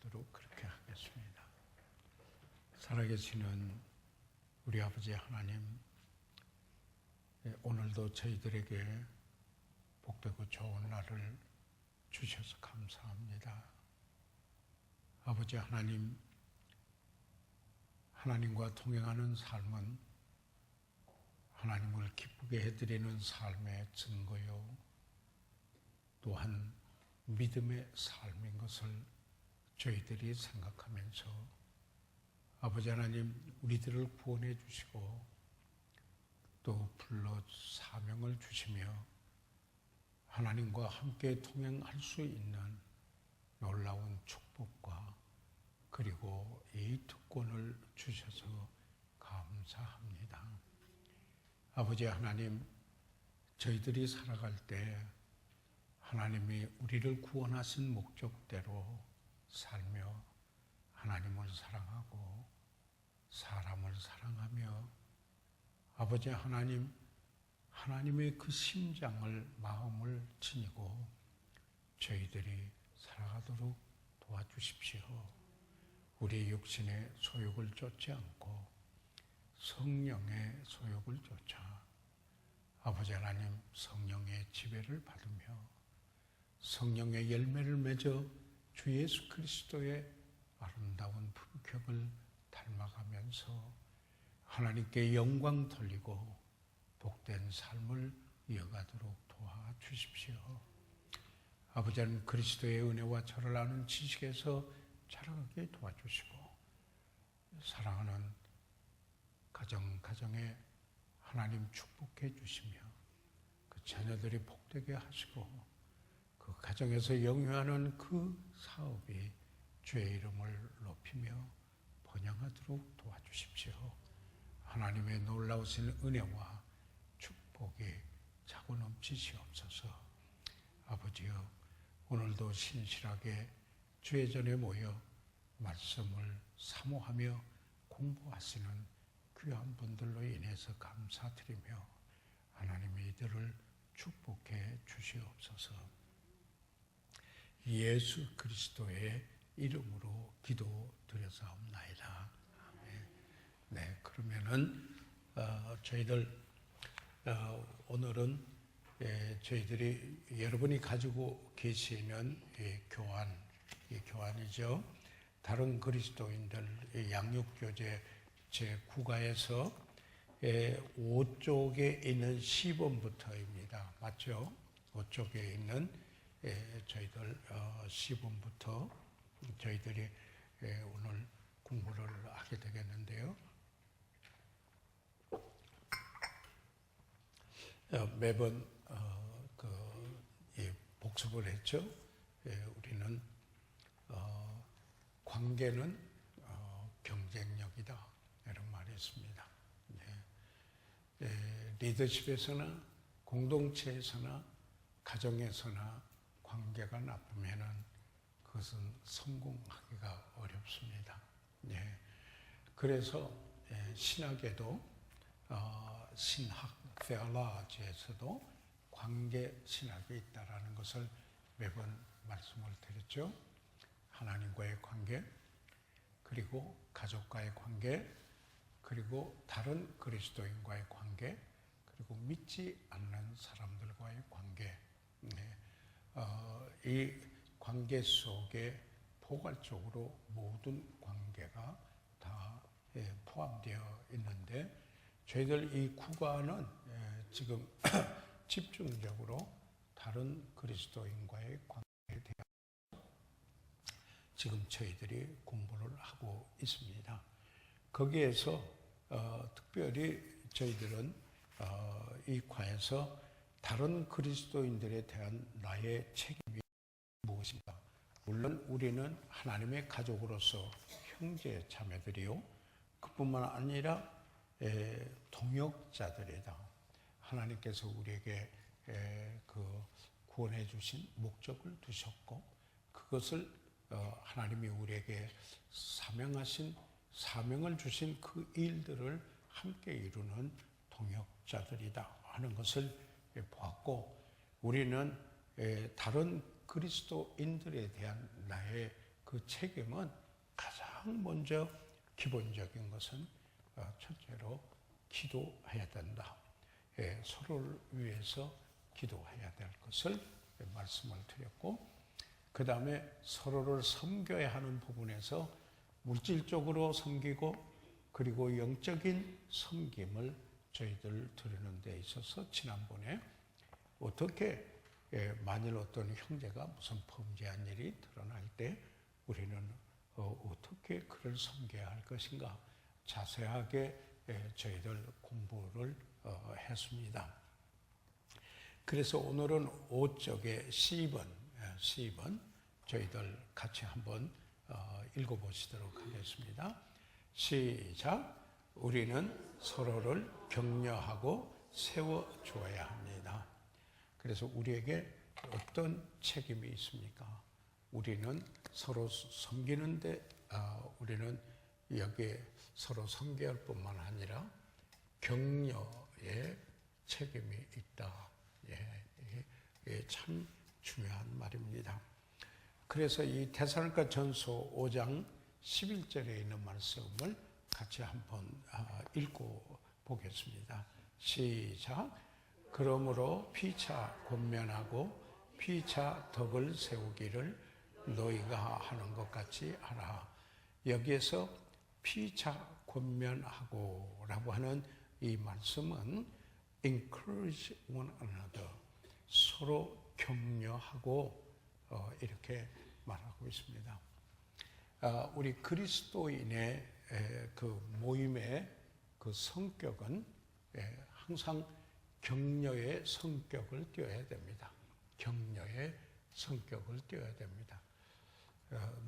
기도하도록 그렇게 하겠습니다. 살아계시는 우리 아버지 하나님, 오늘도 저희들에게 복되고 좋은 날을 주셔서 감사합니다. 아버지 하나님, 하나님과 동행하는 삶은 하나님을 기쁘게 해드리는 삶의 증거요, 또한 믿음의 삶인 것을 저희들이 생각하면서 아버지 하나님, 우리들을 구원해 주시고 또 불러 사명을 주시며 하나님과 함께 동행할 수 있는 놀라운 축복과 그리고 이 특권을 주셔서 감사합니다. 아버지 하나님, 저희들이 살아갈 때 하나님이 우리를 구원하신 목적대로 살며 하나님을 사랑하고 사람을 사랑하며 아버지 하나님, 하나님의 그 심장을, 마음을 지니고 저희들이 살아가도록 도와주십시오. 우리 육신의 소욕을 쫓지 않고 성령의 소욕을 쫓아 아버지 하나님, 성령의 지배를 받으며 성령의 열매를 맺어 주 예수 그리스도의 아름다운 품격을 닮아가면서 하나님께 영광 돌리고 복된 삶을 이어가도록 도와주십시오. 아버지 하나님, 그리스도의 은혜와 저를 아는 지식에서 자라가게 도와주시고 사랑하는 가정에 하나님 축복해 주시며 그 자녀들이 복되게 하시고 그 가정에서 영위하는 그 사업이 주의 이름을 높이며 번영하도록 도와주십시오. 하나님의 놀라우신 은혜와 축복이 차고 넘치시옵소서. 아버지여, 오늘도 신실하게 주의 전에 모여 말씀을 사모하며 공부하시는 귀한 분들로 인해서 감사드리며 하나님의 이들을 축복해 주시옵소서. 예수 그리스도의 이름으로 기도드려사옵나이다. 아멘. 네, 그러면은 저희들 오늘은 저희들이 여러분이 가지고 계시는 이 교환이죠. 다른 그리스도인들 양육교재 제9가에서 5쪽에 있는 시본부터입니다. 맞죠? 5쪽에 있는 저희들 시본부터 저희들이 오늘 공부를 하게 되겠는데요. 매번 복습을 했죠. 우리는 관계는 경쟁력이다, 이런 말이 있습니다. 리더십에서나 공동체에서나 가정에서나 관계가 나쁘면은 그것은 성공하기가 어렵습니다. 그래서 신학에도 신학 theology에서도 관계 신학이 있다라는 것을 매번 말씀을 드렸죠. 하나님과의 관계, 그리고 가족과의 관계, 그리고 다른 그리스도인과의 관계, 그리고 믿지 않는 사람들과의 관계. 이 관계 속에 포괄적으로 모든 관계가 다 포함되어 있는데 저희들 이 9과는 지금 집중적으로 다른 그리스도인과의 관계에 대해 지금 저희들이 공부를 하고 있습니다. 거기에서 특별히 저희들은 이 과에서 다른 그리스도인들에 대한 나의 책임이 무엇인가? 물론 우리는 하나님의 가족으로서 형제 자매들이요, 그뿐만 아니라 동역자들이다. 하나님께서 우리에게 그 구원해 주신 목적을 두셨고 그것을 하나님이 우리에게 사명을 주신 그 일들을 함께 이루는 동역자들이다 하는 것을 보았고, 우리는 다른 그리스도인들에 대한 나의 그 책임은 가장 먼저 기본적인 것은 첫째로 기도해야 된다. 서로를 위해서 기도해야 될 것을 말씀을 드렸고, 그 다음에 서로를 섬겨야 하는 부분에서 물질적으로 섬기고, 그리고 영적인 섬김을 저희들 드리는 데 있어서 지난번에 어떻게 만일 어떤 형제가 무슨 범죄한 일이 드러날 때 우리는 어떻게 그를 섬겨야 할 것인가 자세하게 저희들 공부를 했습니다. 그래서 오늘은 5쪽의 C번 저희들 같이 한번 읽어보시도록 하겠습니다. 시작. 우리는 서로를 격려하고 세워줘야 합니다. 그래서 우리에게 어떤 책임이 있습니까? 우리는 서로 섬기는데 우리는 여기에 서로 섬겨할 뿐만 아니라 격려의 책임이 있다. 참 중요한 말입니다. 그래서 이 데살로니가 전서 5장 11절에 있는 말씀을 같이 한번 읽고 보겠습니다. 시작. 그러므로 피차 권면하고 피차 덕을 세우기를 너희가 하는 것 같이 하라. 여기에서 피차 권면하고 라고 하는 이 말씀은 encourage one another, 서로 격려하고 이렇게 말하고 있습니다. 우리 그리스도인의 그 모임의 그 성격은 항상 격려의 성격을 띄어야 됩니다. 격려의 성격을 띄어야 됩니다.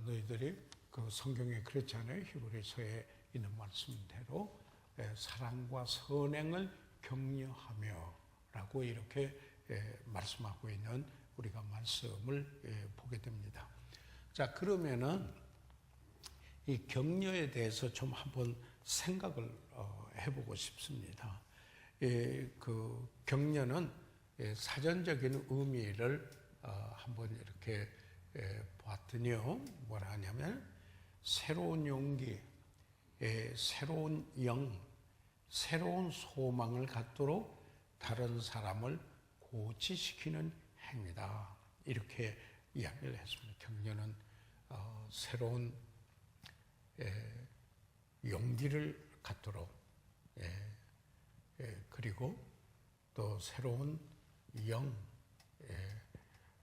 너희들이 그 성경에 그렇지 않아요? 히브리서에 있는 말씀대로 사랑과 선행을 격려하며 라고 이렇게 말씀하고 있는 우리가 말씀을 보게 됩니다. 자, 그러면은 이 격려에 대해서 좀 한번 생각을 해보고 싶습니다. 그 격려는 사전적인 의미를 한번 이렇게 봤더니요, 뭐라 하냐면 새로운 용기, 새로운 영, 새로운 소망을 갖도록 다른 사람을 고치시키는 행위다. 이렇게 이야기를 했습니다. 격려는 새로운 용기를 갖도록, 그리고 또 새로운 영,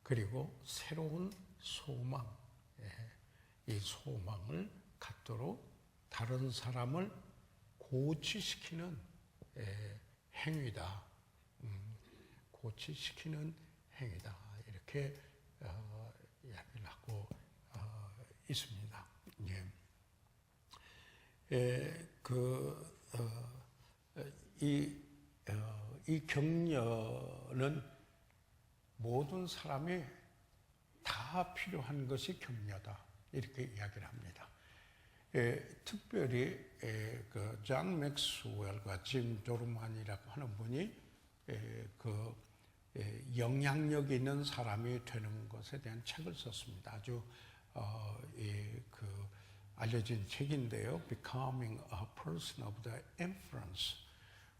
그리고 새로운 소망, 이 소망을 갖도록 다른 사람을 고치시키는 행위다. 고치시키는 행위다. 이렇게 이야기를 하고 있습니다. 이 격려는 모든 사람이 다 필요한 것이 격려다. 이렇게 이야기를 합니다. 특별히 그 존 맥스웰과 짐 도르만이라고 하는 분이 영향력 있는 사람이 되는 것에 대한 책을 썼습니다. 아주 알려진 책인데요. Becoming a Person of the Influence.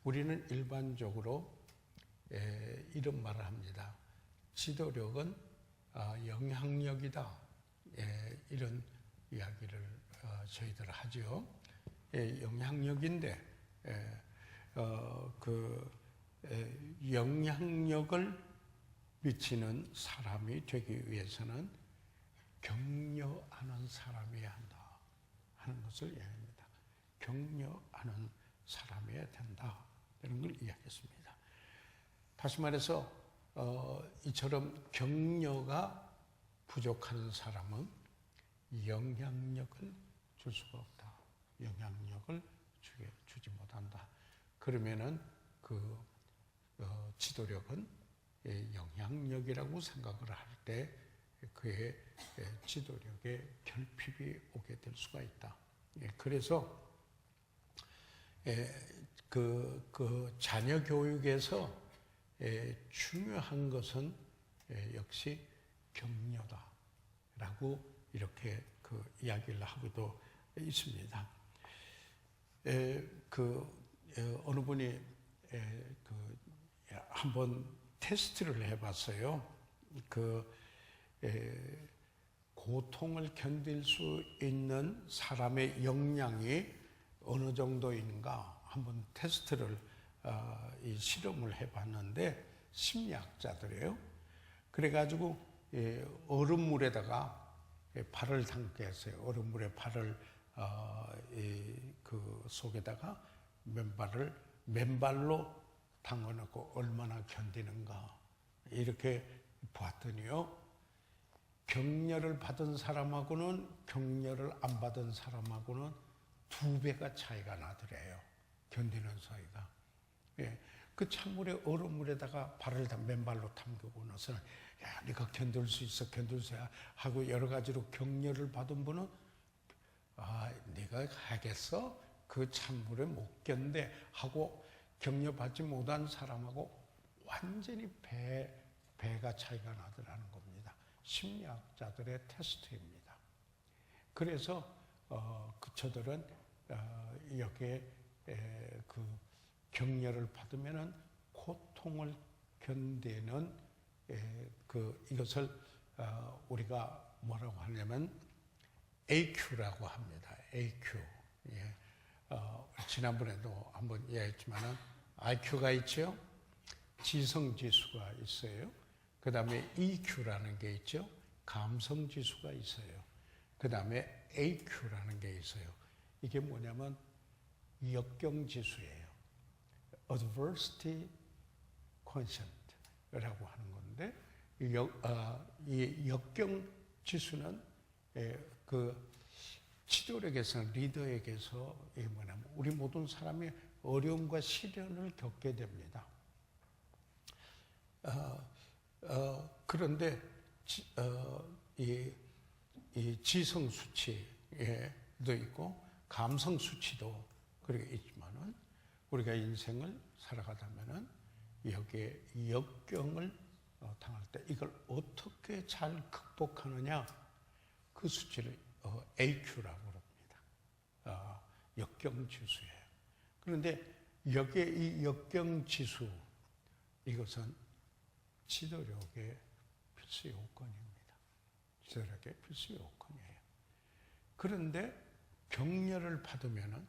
우리는 일반적으로 이런 말을 합니다. 지도력은 영향력이다. 이런 이야기를 저희들 하죠. 영향력인데 영향력을 미치는 사람이 되기 위해서는 격려하는 사람이어야 한다 하는 것을 이야기합니다. 격려하는 사람이어야 된다 이런 걸 이야기했습니다. 다시 말해서 이처럼 격려가 부족한 사람은 영향력을 줄 수가 없다. 영향력을 주지 못한다. 그러면은 지도력은 영향력이라고 생각을 할 때 그의 지도력에 결핍이 오게 될 수가 있다. 그래서 자녀 교육에서 중요한 것은 역시 격려다라고 이렇게 그 이야기를 하고도 있습니다. 어느 분이 한번 테스트를 해봤어요. 고통을 견딜 수 있는 사람의 역량이 어느 정도인가 한번 테스트를 이 실험을 해봤는데 심리학자들이에요. 그래가지고 얼음물에다가 발을 담게 했어요. 얼음물에 발을 그 속에다가 맨발로 담궈놓고 얼마나 견디는가 이렇게 보았더니요, 격려를 받은 사람하고는 격려를 안 받은 사람하고는 2배가 차이가 나더래요. 견디는 사이가. 예, 그 찬물에 얼음물에다가 발을 맨발로 담그고 나서는 야, 네가 견딜 수 있어, 견딜 수 있어 하고 여러 가지로 격려를 받은 분은 네가 하겠어? 그 찬물에 못 견뎌 하고 격려받지 못한 사람하고 완전히 배가 차이가 나더라는 겁니다. 심리학자들의 테스트입니다. 그래서 저들은 여기에 그 격려를 받으면은 고통을 견디는 이것을 우리가 뭐라고 하냐면 AQ라고 합니다. AQ. 예. 지난번에도 한번 이야기했지만은 IQ가 있죠. 지성지수가 있어요. 그 다음에 EQ라는 게 있죠. 감성지수가 있어요. 그 다음에 AQ라는 게 있어요. 이게 뭐냐면 역경지수예요. Adversity Quotient라고 하는 건데, 이 역경지수는 그 지도력에서는 리더에게서 이게 뭐냐면 우리 모든 사람이 어려움과 시련을 겪게 됩니다. 그런데 이 지성 수치도 있고 감성 수치도 그렇게 있지만은 우리가 인생을 살아가다면은 여기에 역경을 당할 때 이걸 어떻게 잘 극복하느냐, 그 수치를 AQ라고 그럽니다. 역경지수예요. 그런데 여기에 이 역경지수, 이것은 지도력의 필수 요건입니다. 지도력의 필수 요건이에요. 그런데 격려를 받으면은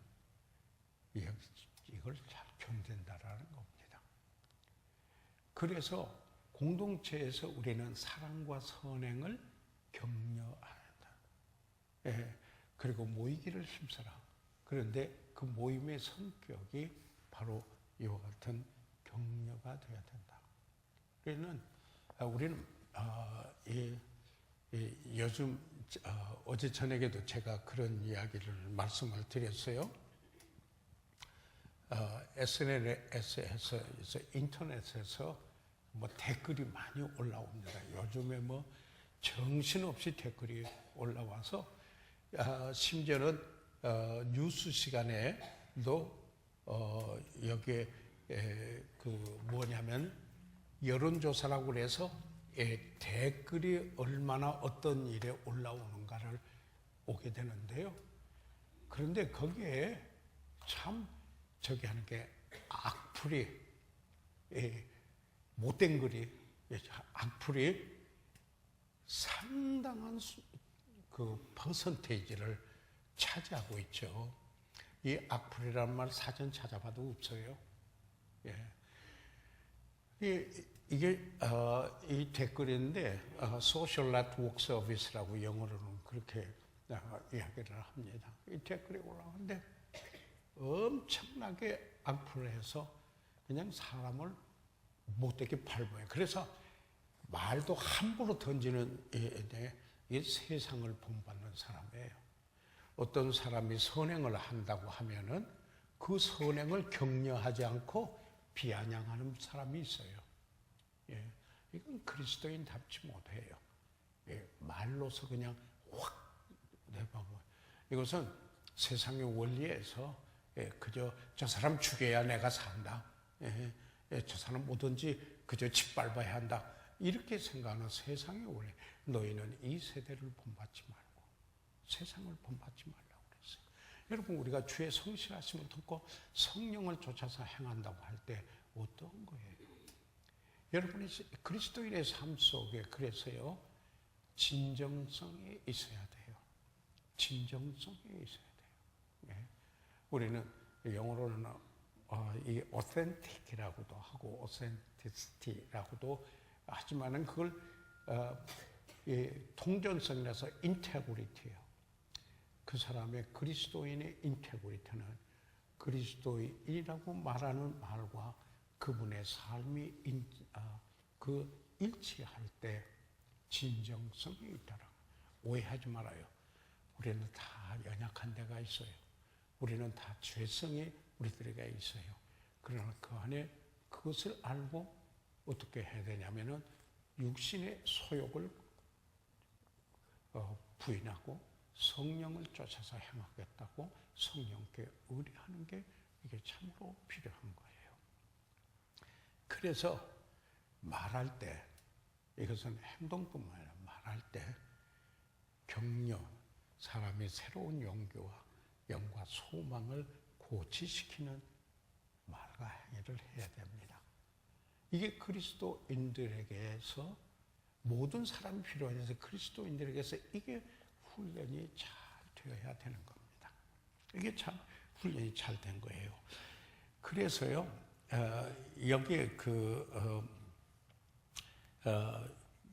이걸 잘 견딘다라는 겁니다. 그래서 공동체에서 우리는 사랑과 선행을 격려한다. 예, 그리고 모이기를 힘써라. 그런데 그 모임의 성격이 바로 이와 같은 격려가 되어야 된다. 그래서 우리는 요즘 어제 저녁에도 제가 그런 이야기를 말씀을 드렸어요. SNS에서 인터넷에서 뭐 댓글이 많이 올라옵니다. 요즘에 뭐 정신없이 댓글이 올라와서 심지어는 뉴스 시간에도 여기에 그 뭐냐면 여론조사라고 그래서 댓글이 얼마나 어떤 일에 올라오는가를 오게 되는데요. 그런데 거기에 참 저기 하는 게 악플이, 못된 글이, 악플이 상당한 그 퍼센테이지를 차지하고 있죠. 이 악플이라는 말 사전 찾아봐도 없어요. 예. 이게 이 댓글인데 Social Network Service라고 영어로는 그렇게 이야기를 합니다. 이 댓글이 올라오는데 엄청나게 악플을 해서 그냥 사람을 못되게 밟아요. 그래서 말도 함부로 던지는 이 세상을 본받는 사람이에요. 어떤 사람이 선행을 한다고 하면은 그 선행을 격려하지 않고 비아냥하는 사람이 있어요. 예, 이건 그리스도인답지 못해요. 예, 말로서 그냥 확 내버려. 이것은 세상의 원리에서 그저 저 사람 죽여야 내가 산다. 저 사람 뭐든지 그저 짓밟아야 한다. 이렇게 생각하는 세상의 원리. 너희는 이 세대를 본받지 말고 세상을 본받지 말라고 그랬어요. 여러분, 우리가 주의 성실하심을 듣고 성령을 쫓아서 행한다고 할 때 어떤 거예요? 여러분이 그리스도인의 삶 속에 그래서요, 진정성이 있어야 돼요. 진정성이 있어야 돼요. 네. 우리는 영어로는 이 authentic이라고도 하고 authenticity라고도 하지만은 그걸 통전성이라서 인테그리티예요. 그 사람의 그리스도인의 인테그리티는 그리스도인이라고 말하는 말과 그분의 삶이 일치할 때 진정성이 있다라. 오해하지 말아요. 우리는 다 연약한 데가 있어요. 우리는 다 죄성이 우리들에게 있어요. 그러나 그 안에 그것을 알고 어떻게 해야 되냐면은 육신의 소욕을 부인하고 성령을 쫓아서 행하겠다고 성령께 의뢰하는 게 이게 참으로 필요한 거예요. 그래서 말할 때, 이것은 행동뿐만 아니라 말할 때 격려, 사람의 새로운 용기와 영과 소망을 고취시키는 말과 행위를 해야 됩니다. 이게 그리스도인들에게서 모든 사람이 필요해서 그리스도인들에게서 이게 훈련이 잘 되어야 되는 겁니다. 이게 참 훈련이 잘 된 거예요. 그래서요, 여기에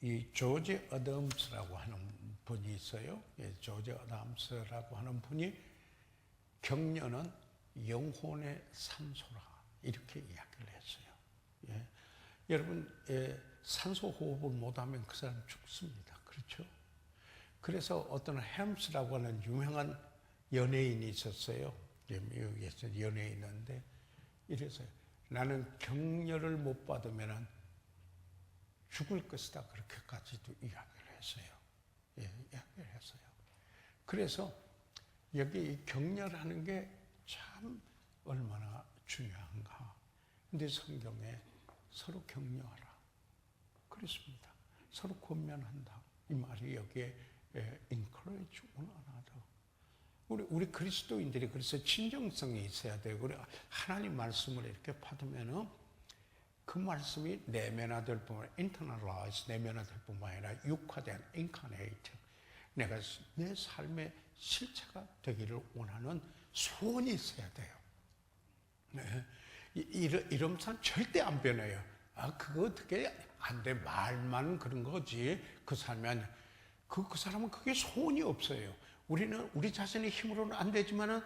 이 조지 어덤스라고 하는 분이 있어요. 조지 어덤스라고 하는 분이 격려는 영혼의 산소라 이렇게 이야기를 했어요. 예. 여러분, 산소 호흡을 못하면 그 사람 죽습니다. 그렇죠? 그래서 어떤 햄스라고 하는 유명한 연예인이 있었어요. 미국에서 연예인인데 이래서요. 나는 격려를 못 받으면 죽을 것이다. 그렇게까지도 이야기를 했어요. 예, 이야기를 했어요. 그래서 여기 이 격려라는 게 참 얼마나 중요한가. 근데 성경에 서로 격려하라. 그렇습니다. 서로 권면한다. 이 말이 여기에 encourage one another. 우리 그리스도인들이 그래서 진정성이 있어야 돼요. 우리 하나님 말씀을 이렇게 받으면은 그 말씀이 내면화될 뿐만 아니라 internalize, 내면화될 뿐만 아니라 육화된 incarnate. 내가 내 삶의 실체가 되기를 원하는 소원이 있어야 돼요. 네. 이런 사람 절대 안 변해요. 그거 어떻게 안 돼. 말만 그런 거지. 그 사람이 아니야. 그 사람은 그게 소원이 없어요. 우리는 우리 자신의 힘으로는 안 되지만은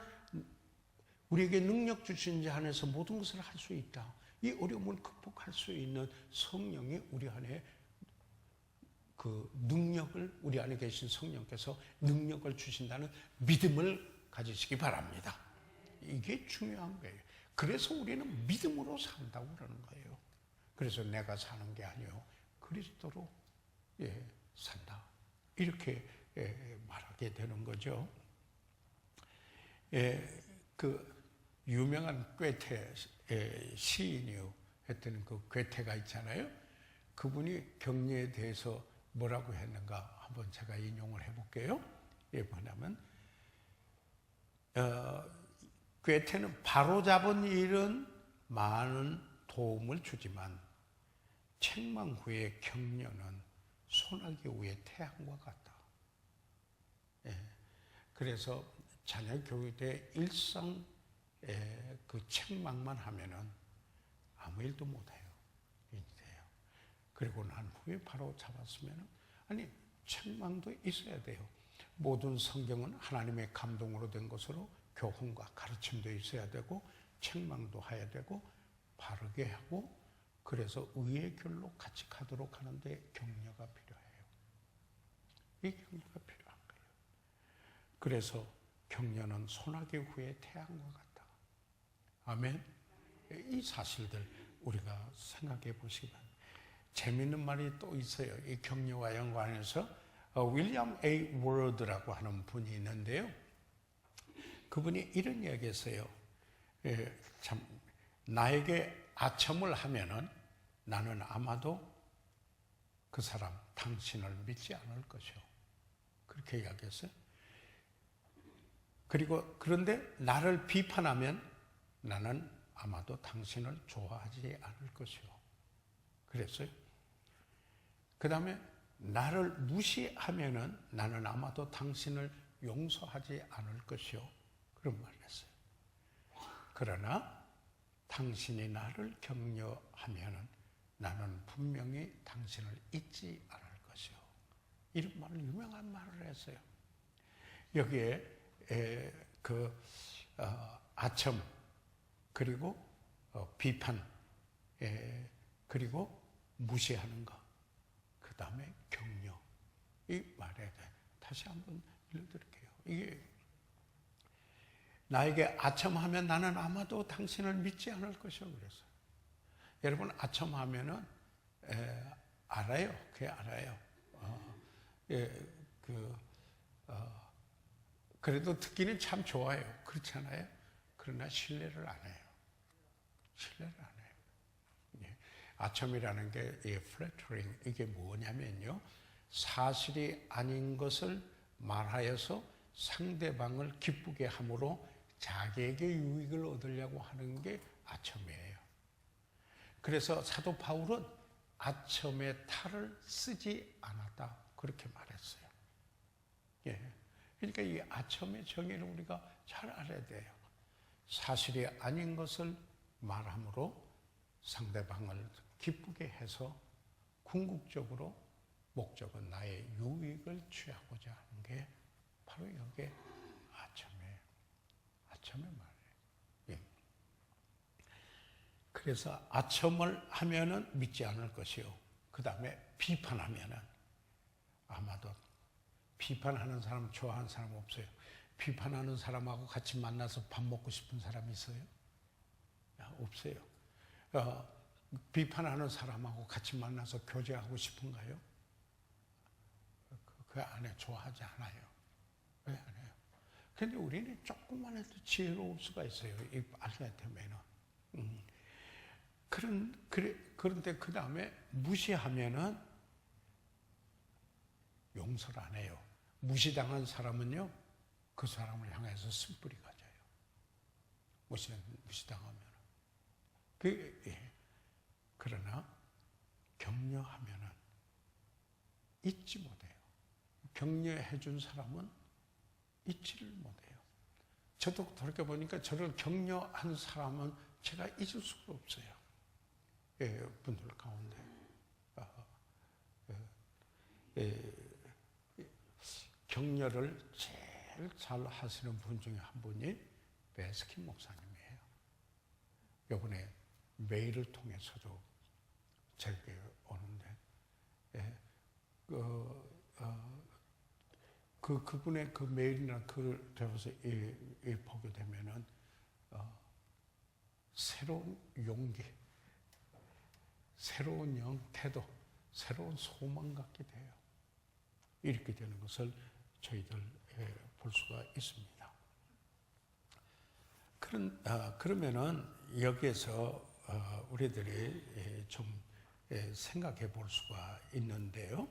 우리에게 능력 주신 자 안에서 모든 것을 할 수 있다. 이 어려움을 극복할 수 있는 성령이 우리 안에 그 능력을, 우리 안에 계신 성령께서 능력을 주신다는 믿음을 가지시기 바랍니다. 이게 중요한 거예요. 그래서 우리는 믿음으로 산다고 그러는 거예요. 그래서 내가 사는 게 아니요 그리스도로 산다. 이렇게 말하게 되는 거죠. 그 유명한 괴테 시인이요 했던 그 괴테가 있잖아요. 그분이 격려에 대해서 뭐라고 했는가 한번 제가 인용을 해볼게요. 뭐냐면 괴테는 바로잡은 일은 많은 도움을 주지만 책망 후의 격려는 소나기 후의 태양과 같다. 그래서 자녀 교육의 일상 그 책망만 하면은 아무 일도 못해요. 그리고 난 후에 바로 잡았으면은 아니 책망도 있어야 돼요. 모든 성경은 하나님의 감동으로 된 것으로 교훈과 가르침도 있어야 되고 책망도 해야 되고 바르게 하고 그래서 의의 길로 같이 가도록 하는데 격려가 필요해요. 이 격려가 필요한 거예요. 그래서 격려는 소나기 후의 태양과 같다. 아멘. 이 사실들 우리가 생각해 보시기 바랍니다. 재미있는 말이 또 있어요. 이 격려와 연관해서 윌리엄 A. 워드라고 하는 분이 있는데요. 그분이 이런 이야기했어요. 참 나에게 아첨을 하면은 나는 아마도 그 사람 당신을 믿지 않을 것이요. 그렇게 이야기했어요. 그리고 그런데 나를 비판하면 나는 아마도 당신을 좋아하지 않을 것이요. 그랬어요. 그 다음에 나를 무시하면은 나는 아마도 당신을 용서하지 않을 것이요. 그런 말을 했어요. 그러나 당신이 나를 격려하면은 나는 분명히 당신을 잊지 않을 것이요. 이런 말을 유명한 말을 했어요. 여기에 아첨, 그리고 비판, 그리고 무시하는 것, 그 다음에 격려. 이 말에 다시 한번 읽어드릴게요. 이게 나에게 아첨하면 나는 아마도 당신을 믿지 않을 것이요. 그랬어요. 여러분, 아첨하면은 알아요. 그게 알아요. 그래도 듣기는 참 좋아요. 그렇지 않아요? 그러나 신뢰를 안 해요. 신뢰를 안 해요. 예. 아첨이라는 게 flattering, 이게 뭐냐면요, 사실이 아닌 것을 말하여서 상대방을 기쁘게 함으로 자기에게 유익을 얻으려고 하는 게 아첨이에요. 그래서 사도 바울은 아첨의 탈을 쓰지 않았다, 그렇게 말했어요. 예. 그러니까 이 아첨의 정의를 우리가 잘 알아야 돼요. 사실이 아닌 것을 말함으로 상대방을 기쁘게 해서 궁극적으로 목적은 나의 유익을 취하고자 하는 게 바로 여기에 아첨의 말이에요. 예. 그래서 아첨을 하면은 믿지 않을 것이요. 그 다음에 비판하면은 아마도, 비판하는 사람 좋아하는 사람 없어요? 비판하는 사람하고 같이 만나서 밥 먹고 싶은 사람 있어요? 없어요. 비판하는 사람하고 같이 만나서 교제하고 싶은가요? 그 안에 좋아하지 않아요. 왜 안 해요? 근데 우리는 조금만 해도 지혜로울 수가 있어요. 이 알게 되면은. 그런데 그 다음에 무시하면은 용서를 안 해요. 무시당한 사람은요, 그 사람을 향해서 쓴뿌리 가져요. 무시당하면. 그러나 격려하면은 잊지 못해요. 격려해 준 사람은 잊지를 못해요. 저도 돌이켜보니까 저를 격려한 사람은 제가 잊을 수가 없어요. 분들 가운데. 격려를 제일 잘 하시는 분 중에 한 분이 베스킨 목사님이에요. 이번에 메일을 통해서도 제게 오는데, 그분의 그 메일이나 글을 들어서 보게 되면은, 새로운 용기, 새로운 태도, 새로운 소망 갖게 돼요. 이렇게 되는 것을 저희들 볼 수가 있습니다. 그러면은 여기에서 우리들이 좀 생각해 볼 수가 있는데요.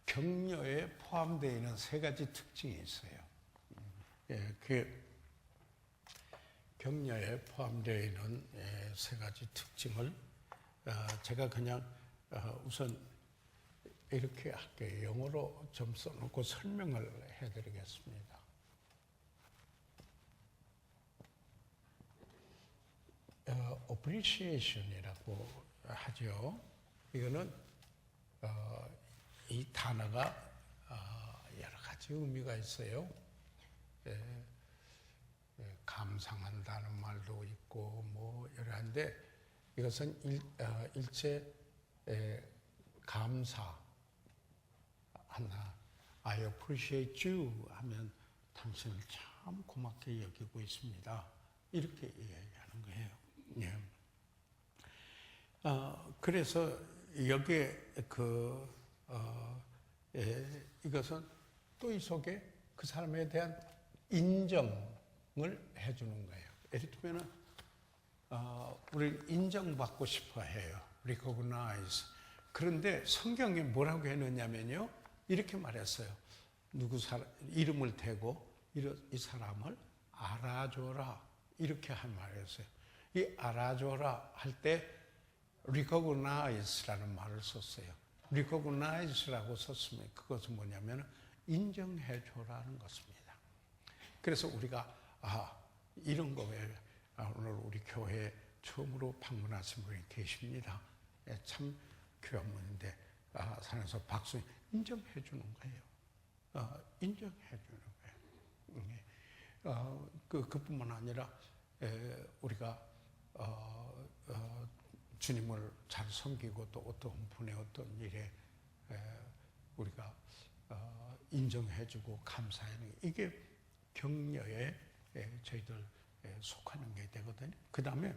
격려에 포함되어 있는 세 가지 특징이 있어요. 그 격려에 포함되어 있는 세 가지 특징을 제가 그냥 우선 이렇게 할게요. 영어로 좀 써놓고 설명을 해드리겠습니다. appreciation이라고 하죠. 이거는 이 단어가 여러 가지 의미가 있어요. 감상한다는 말도 있고 뭐 여러 한데, 이것은 일체 감사 하나, I appreciate you 하면 당신을 참 고맙게 여기고 있습니다. 이렇게 이야기하는 거예요. 예. 그래서 여기에 이것은 또 이 속에 그 사람에 대한 인정을 해주는 거예요. 예를 들면은 우리는 인정받고 싶어 해요. recognize. 그런데 성경에 뭐라고 해놓냐면요, 이렇게 말했어요. 이름을 대고 이 사람을 알아줘라 이렇게 한 말이었어요. 이 알아줘라 할 때 recognize라는 말을 썼어요. recognize라고 썼으면 그것은 뭐냐면 인정해줘라는 것입니다. 그래서 우리가 이런 거에 오늘 우리 교회에 처음으로 방문하신 분이 계십니다. 참 귀한 분인데 산에서 박수 인정해 주는 거예요. 인정해 주는 거예요. 그뿐만 아니라 우리가 주님을 잘 섬기고 또 어떤 분의 어떤 일에 우리가 인정해 주고 감사하는 이게 격려에 저희들 속하는 게 되거든요. 그 다음에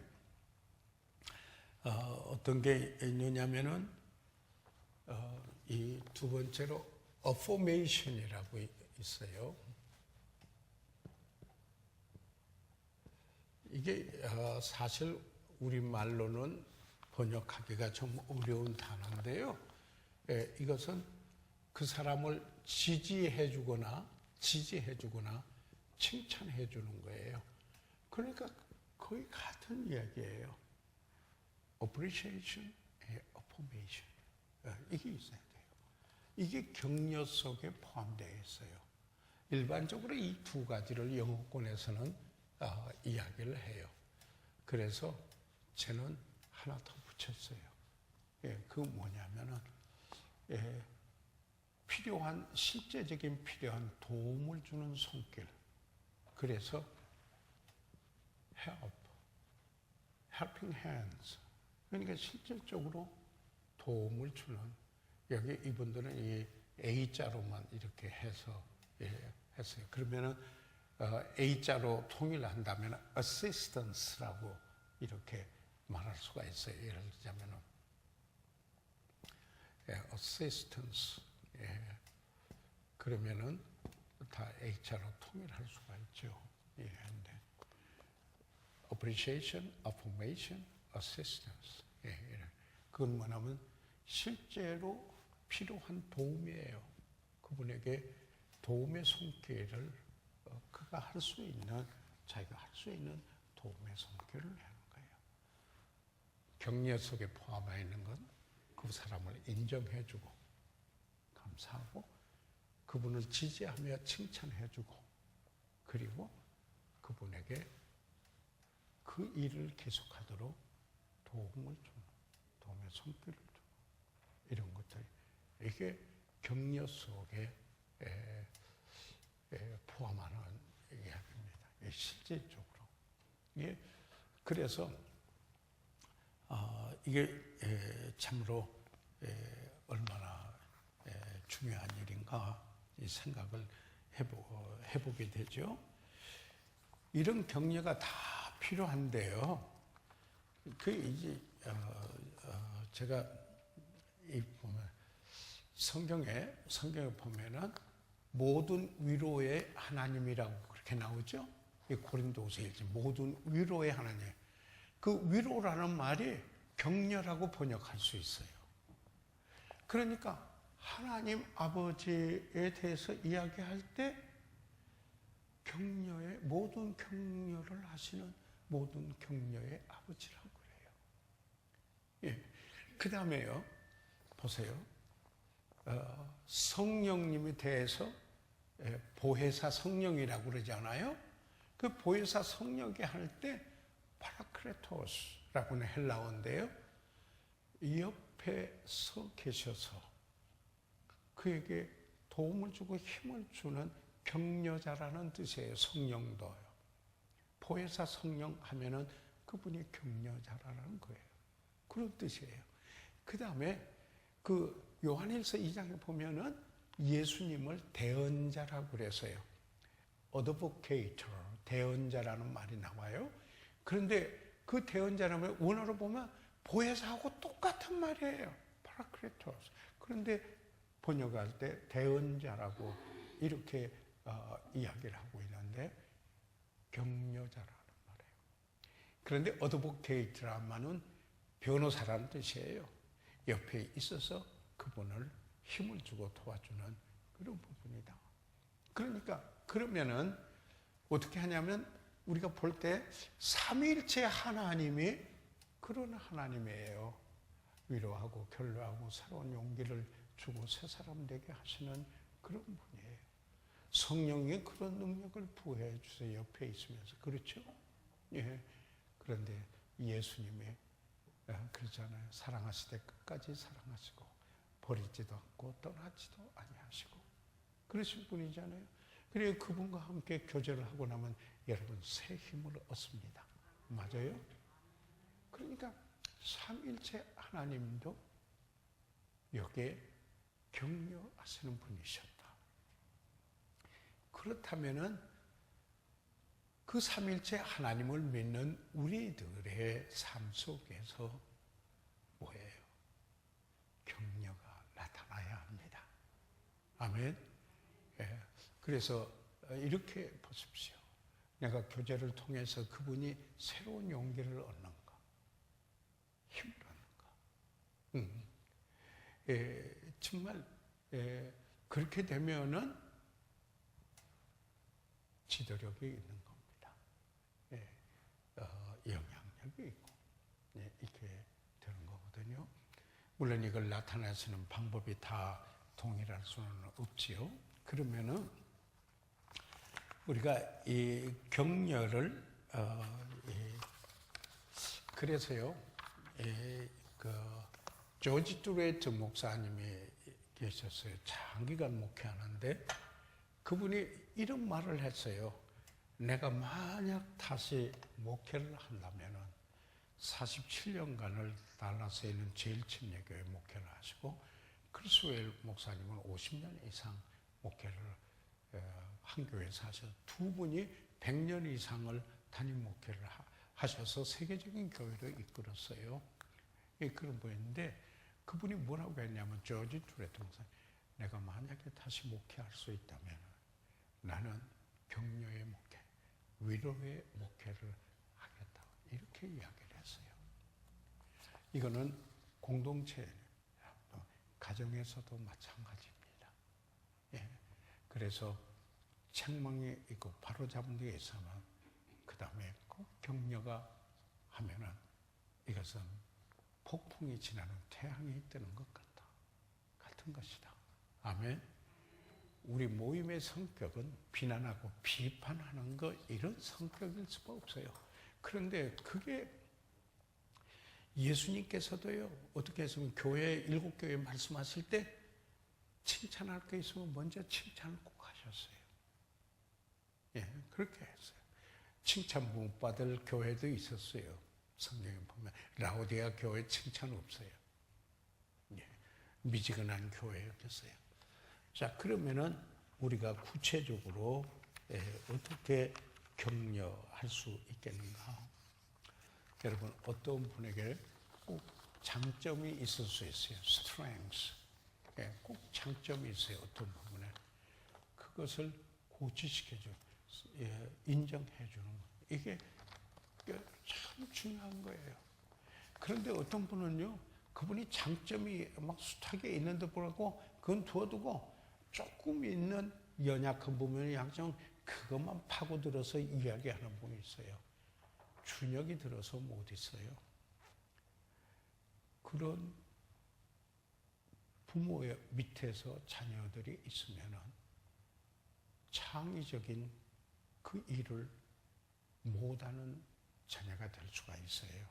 어떤 게 있느냐면은 이 두 번째로 affirmation이라고 있어요. 이게 사실 우리말로는 번역하기가 좀 어려운 단어인데요. 이것은 그 사람을 지지해 주거나 칭찬해 주는 거예요. 그러니까 거의 같은 이야기예요. appreciation, affirmation. 이게 있어야 돼요. 이게 격려 속에 포함되어 있어요. 일반적으로 이 두 가지를 영어권에서는 이야기를 해요. 그래서 저는 하나 더 붙였어요. 그 뭐냐면은 실제적인 필요한 도움을 주는 손길. 그래서 helping hands. 그러니까 실질적으로 도움을 주는, 여기 이분들은 이 A자로만 이렇게 해서 했어요. 그러면은 A자로 통일한다면 assistance라고 이렇게 말할 수가 있어요. 예를 들자면은 assistance. 그러면은 다 A자로 통일할 수가 있죠. 근데 appreciation, affirmation, assistance. 그건 뭐냐면 실제로 필요한 도움이에요. 그분에게 도움의 손길을 그가 할 수 있는, 자기가 할 수 있는 도움의 손길을 하는 거예요. 격려 속에 포함되어 있는 건 그 사람을 인정해주고 감사하고 그분을 지지하며 칭찬해주고 그리고 그분에게 그 일을 계속하도록 도움을 주는, 도움의 손길을 주는 이런 것들, 이게 격려 속에 포함하는 이야기입니다. 실질적으로. 그래서 이게 참으로 얼마나 중요한 일인가 이 생각을 해보게 되죠. 이런 격려가 다 필요한데요. 이제 제가 이 보면 성경에 보면은 모든 위로의 하나님이라고 그렇게 나오죠. 이 고린도후서 1장 모든 위로의 하나님. 그 위로라는 말이 격려라고 번역할 수 있어요. 그러니까 하나님 아버지에 대해서 이야기할 때 모든 격려를 하시는 모든 격려의 아버지라고 그래요. 그 다음에요, 보세요. 성령님에 대해서 보혜사 성령이라고 그러잖아요. 그 보혜사 성령이 할 때 파라크레토스라고는 헬라어인데요. 옆에 서 계셔서 그에게 도움을 주고 힘을 주는 격려자라는 뜻이에요. 성령도요. 보혜사 성령 하면은 그분이 격려자라는 거예요. 그런 뜻이에요. 그 다음에 그 요한일서 2장에 보면은 예수님을 대언자라고 그래서요. advocator, 대언자라는 말이 나와요. 그런데 그 대언자라면 원어로 보면 보혜사하고 똑같은 말이에요. 파라크레토스. 그런데 번역할 때 대언자라고 이렇게 이야기를 하고 있는데 격려자라는 말이에요. 그런데 advocate라는 말은 변호사라는 뜻이에요. 옆에 있어서 그분을 힘을 주고 도와주는 그런 부분이다. 그러니까 그러면은 어떻게 하냐면 우리가 볼 때 삼위일체 하나님이 그런 하나님이에요. 위로하고 격려하고 새로운 용기를 주고 새 사람 되게 하시는 그런 분이에요. 성령이 그런 능력을 부여해 주세요. 옆에 있으면서. 그렇죠? 예. 그런데 예수님이 그러잖아요. 사랑하실 때 끝까지 사랑하시고 버리지도 않고 떠나지도 아니하시고 그러신 분이잖아요. 그래서 그분과 함께 교제를 하고 나면 여러분 새 힘을 얻습니다. 맞아요? 그러니까 삼일체 하나님도 여기에 격려하시는 분이셨다. 그렇다면은 그 삼일체 하나님을 믿는 우리들의 삶 속에서 뭐예요? 격려가 나타나야 합니다. 아멘. 예. 그래서 이렇게 보십시오. 내가 교제를 통해서 그분이 새로운 용기를 얻는 것, 힘을 얻는 것. 정말 그렇게 되면은 지도력이 있는 겁니다. 영향력이 있고 이렇게 되는 거거든요. 물론 이걸 나타내시는 방법이 다 동일할 수는 없지요. 그러면은 우리가 이 격려를 그래서요. 조지 뚜레트 목사님이 계셨어요. 장기간 목회하는데 그분이 이런 말을 했어요. 내가 만약 다시 목회를 한다면은 47년간을 달라스에 있는 제일 침례교회 목회를 하시고 크리스웰 목사님은 50년 이상 목회를 한 교회에서 하셔서 두 분이 100년 이상을 단임 목회를 하셔서 세계적인 교회를 이끌었어요. 그런 분인데 그분이 뭐라고 했냐면 조지 뚜레트 목사님, 내가 만약에 다시 목회할 수 있다면 나는 격려의 목회, 위로의 목회를 하겠다. 이렇게 이야기를 했어요. 이거는 공동체, 가정에서도 마찬가지입니다. 예. 그래서 책망이 있고 바로잡은 데 있으면 그 다음에 꼭 격려가 하면은 이것은 폭풍이 지나는 태양이 뜨는 것 같은 것이다. 아멘. 우리 모임의 성격은 비난하고 비판하는 것 이런 성격일 수가 없어요. 그런데 그게 예수님께서도요. 어떻게 했으면 교회 7교회 말씀하실 때 칭찬할 게 있으면 먼저 칭찬을 꼭 하셨어요. 예, 그렇게 했어요. 칭찬 못 받을 교회도 있었어요. 성경에 보면 라오디아 교회 칭찬 없어요. 예, 미지근한 교회였겠어요. 자, 그러면은 우리가 구체적으로 어떻게 격려할 수 있겠는가? 여러분 어떤 분에게 꼭 장점이 있을 수 있어요. strengths. 꼭 장점이 있어요. 어떤 부분에. 그것을 고치시켜주는, 인정해주는 것. 이게 참 중요한 거예요. 그런데 어떤 분은요, 그분이 장점이 막 숱하게 있는데 불구하고 그건 두어두고 조금 있는 연약한 부분의 약점, 그것만 파고들어서 이야기하는 분이 있어요. 준혁이 들어서 못 있어요. 그런 부모의 밑에서 자녀들이 있으면은 창의적인 그 일을 못하는 자녀가 될 수가 있어요.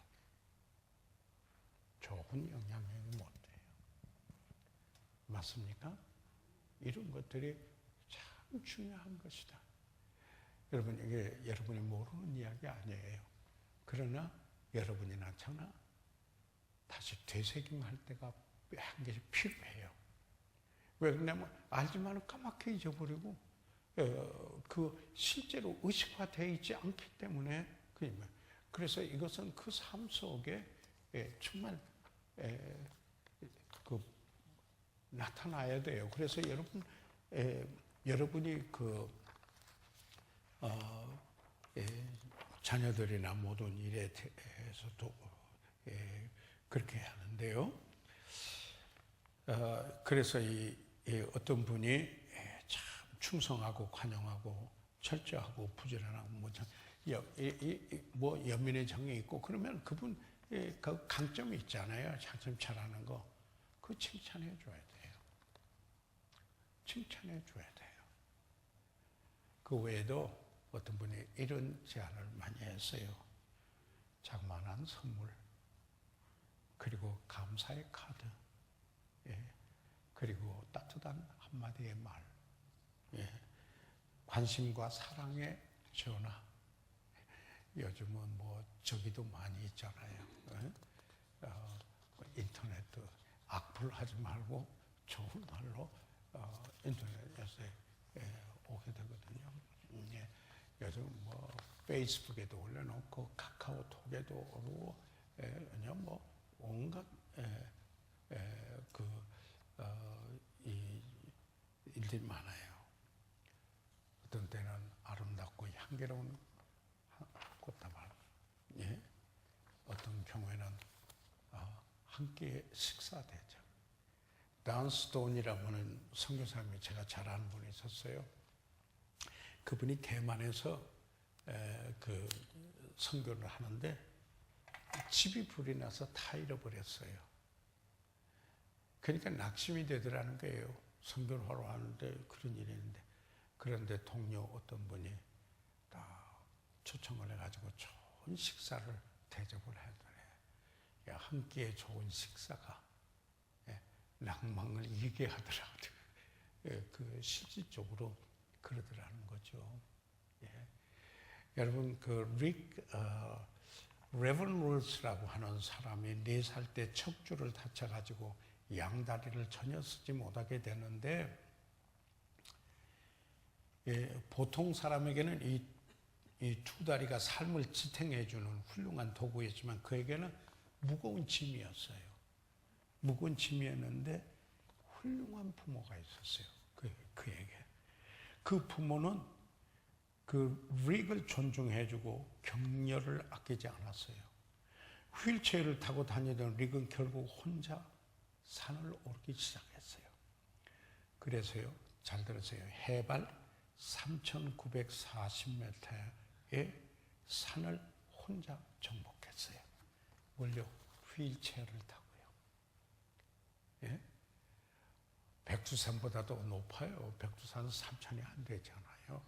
좋은 영향력이 못 돼요. 맞습니까? 이런 것들이 참 중요한 것이다. 여러분, 이게 여러분이 모르는 이야기 아니에요. 그러나 여러분이나 저나 다시 되새김할 때가 한 개씩 필요해요. 왜 그러냐면 알지만 까맣게 잊어버리고 그 실제로 의식화되어 있지 않기 때문에 그래서 이것은 그 삶 속에 정말 그 나타나야 돼요. 그래서 여러분이 자녀들이나 모든 일에 대해서도 그렇게 하는데요. 그래서 어떤 분이 참 충성하고 관용하고 철저하고 부지런하고 뭐 연민의 정이 있고 그러면 그분 그 강점이 있잖아요. 참 잘하는 거. 그거 칭찬해 줘야 돼요. 칭찬해 줘야 돼요. 그 외에도 어떤 분이 이런 제안을 많이 했어요. 자그마한 선물, 그리고 감사의 카드, 그리고 따뜻한 한마디의 말, 관심과 사랑의 전화. 요즘은 뭐 저기도 많이 있잖아요. 인터넷도 악플하지 말고 좋은 말로 인터넷에 오게 되거든요. 요즘 뭐 페이스북에도 올려놓고 카카오톡에도 오르고 그냥 뭐 온갖 이 일들이 많아요. 어떤 때는 아름답고 향기로운 꽃다발, 어떤 경우에는 함께 식사 대접. 단 스톤이라고 하는 선교사님이 제가 잘 아는 분이 있었어요. 그분이 대만에서 그 선교를 하는데 집이 불이 나서 다 잃어버렸어요. 그러니까 낙심이 되더라는 거예요. 선교를 하러 하는데 그런 일이 있는데. 그런데 동료 어떤 분이 다 초청을 해가지고 좋은 식사를 대접을 해더래요. 한 끼의 좋은 식사가 낭만을 이기게 하더라고요. 그 실질적으로 그러더라는 거죠. 여러분 그 레버놀스라고 하는 사람이 4살 때 척추를 다쳐가지고 양다리를 전혀 쓰지 못하게 되는데 보통 사람에게는 이 두 다리가 삶을 지탱해주는 훌륭한 도구였지만 그에게는 무거운 짐이었어요. 무거운 짐이었는데 훌륭한 부모가 있었어요. 그에게. 그 부모는 그 릭을 존중해주고 격려를 아끼지 않았어요. 휠체어를 타고 다니던 릭은 결국 혼자 산을 오르기 시작했어요. 그래서요, 잘 들으세요. 해발 3,940m의 산을 혼자 정복했어요. 뭘요? 휠체어를 타고요. 백두산보다도 높아요. 백두산은 3,000이 안 되잖아요.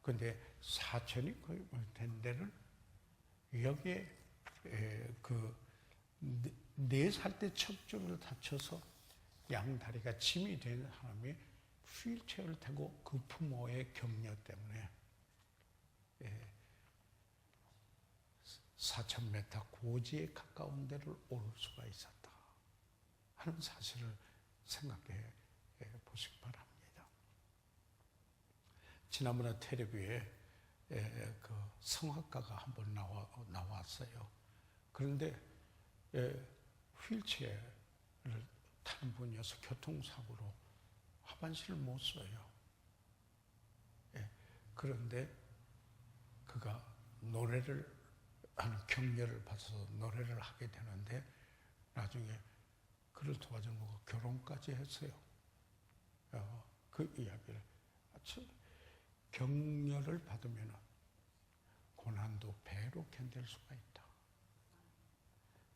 근데 4,000이 거의 된 데를 여기에 그 4살 때 척추를 다쳐서 양다리가 짐이 된 사람이 휠체어를 타고 그 부모의 격려 때문에 4,000m 고지에 가까운 데를 오를 수가 있었다 하는 사실을 생각해 보시기 바랍니다. 지난번에 텔레비에 그 성악가가 한번 나왔어요. 그런데 휠체어를 타는 분이어서 교통사고로 하반신을 못 써요. 그런데 그가 노래를 하는 격려를 받아서 노래를 하게 되는데 나중에 그를 도와주고 결혼까지 했어요. 그 이야기를 격려를 받으면 고난도 배로 견딜 수가 있다.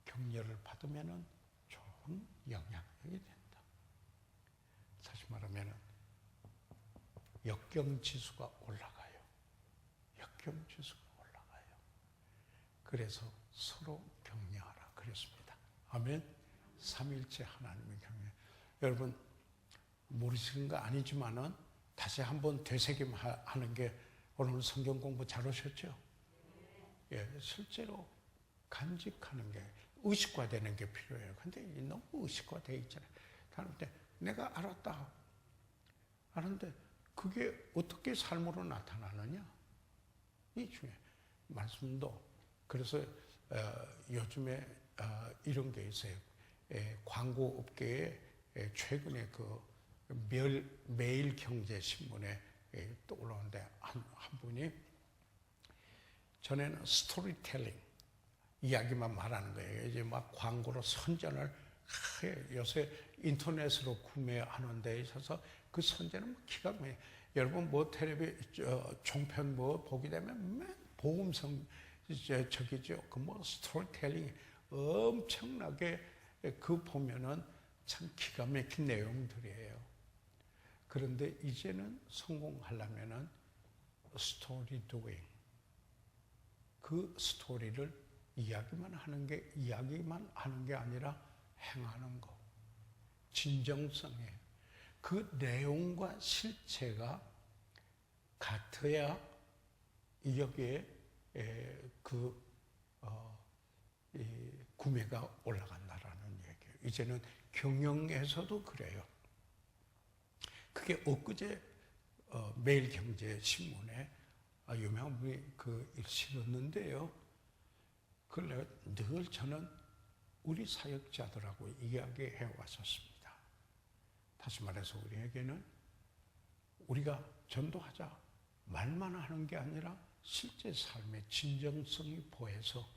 격려를 받으면 좋은 영향력이 된다. 다시 말하면 역경지수가 올라가요. 역경지수가 올라가요. 그래서 서로 격려하라 그랬습니다. 아멘. 삼일째 하나님의 격려. 여러분 모르시는 거 아니지만은 다시 한번 되새김하는 게 오늘 성경 공부 잘 오셨죠? 실제로 간직하는 게 의식화되는 게 필요해요. 근데 너무 의식화되어 있잖아요. 그런데 내가 알았다. 아는데 그게 어떻게 삶으로 나타나느냐? 이 중에 말씀도 그래서 요즘에 이런 게 있어요. 광고 업계에 최근에 그 매일경제신문에 또 올라오는데 한 분이 전에는 스토리텔링 이야기만 말하는 거예요. 이제 막 광고로 선전을 요새 인터넷으로 구매하는 데 있어서 그 선전은 기가 막혀요. 여러분 뭐 텔레비 종편 뭐 보게 되면 맨 복음성 저기죠. 그 뭐 스토리텔링 엄청나게 그 보면은 참 기가 막힌 내용들이에요. 그런데 이제는 성공하려면은 스토리 도잉, 그 스토리를 이야기만 하는 게 아니라 행하는 거, 진정성이에요. 그 내용과 실체가 같아야 여기에 구매가 올라간다라는 얘기예요. 이제는 경영에서도 그래요. 그게 엊그제 매일경제신문에 유명한 분이 그 일 실었는데요. 그걸 내가 늘 저는 우리 사역자들하고 이야기해 왔었습니다. 다시 말해서 우리에게는 우리가 전도하자 말만 하는 게 아니라 실제 삶의 진정성이 보여서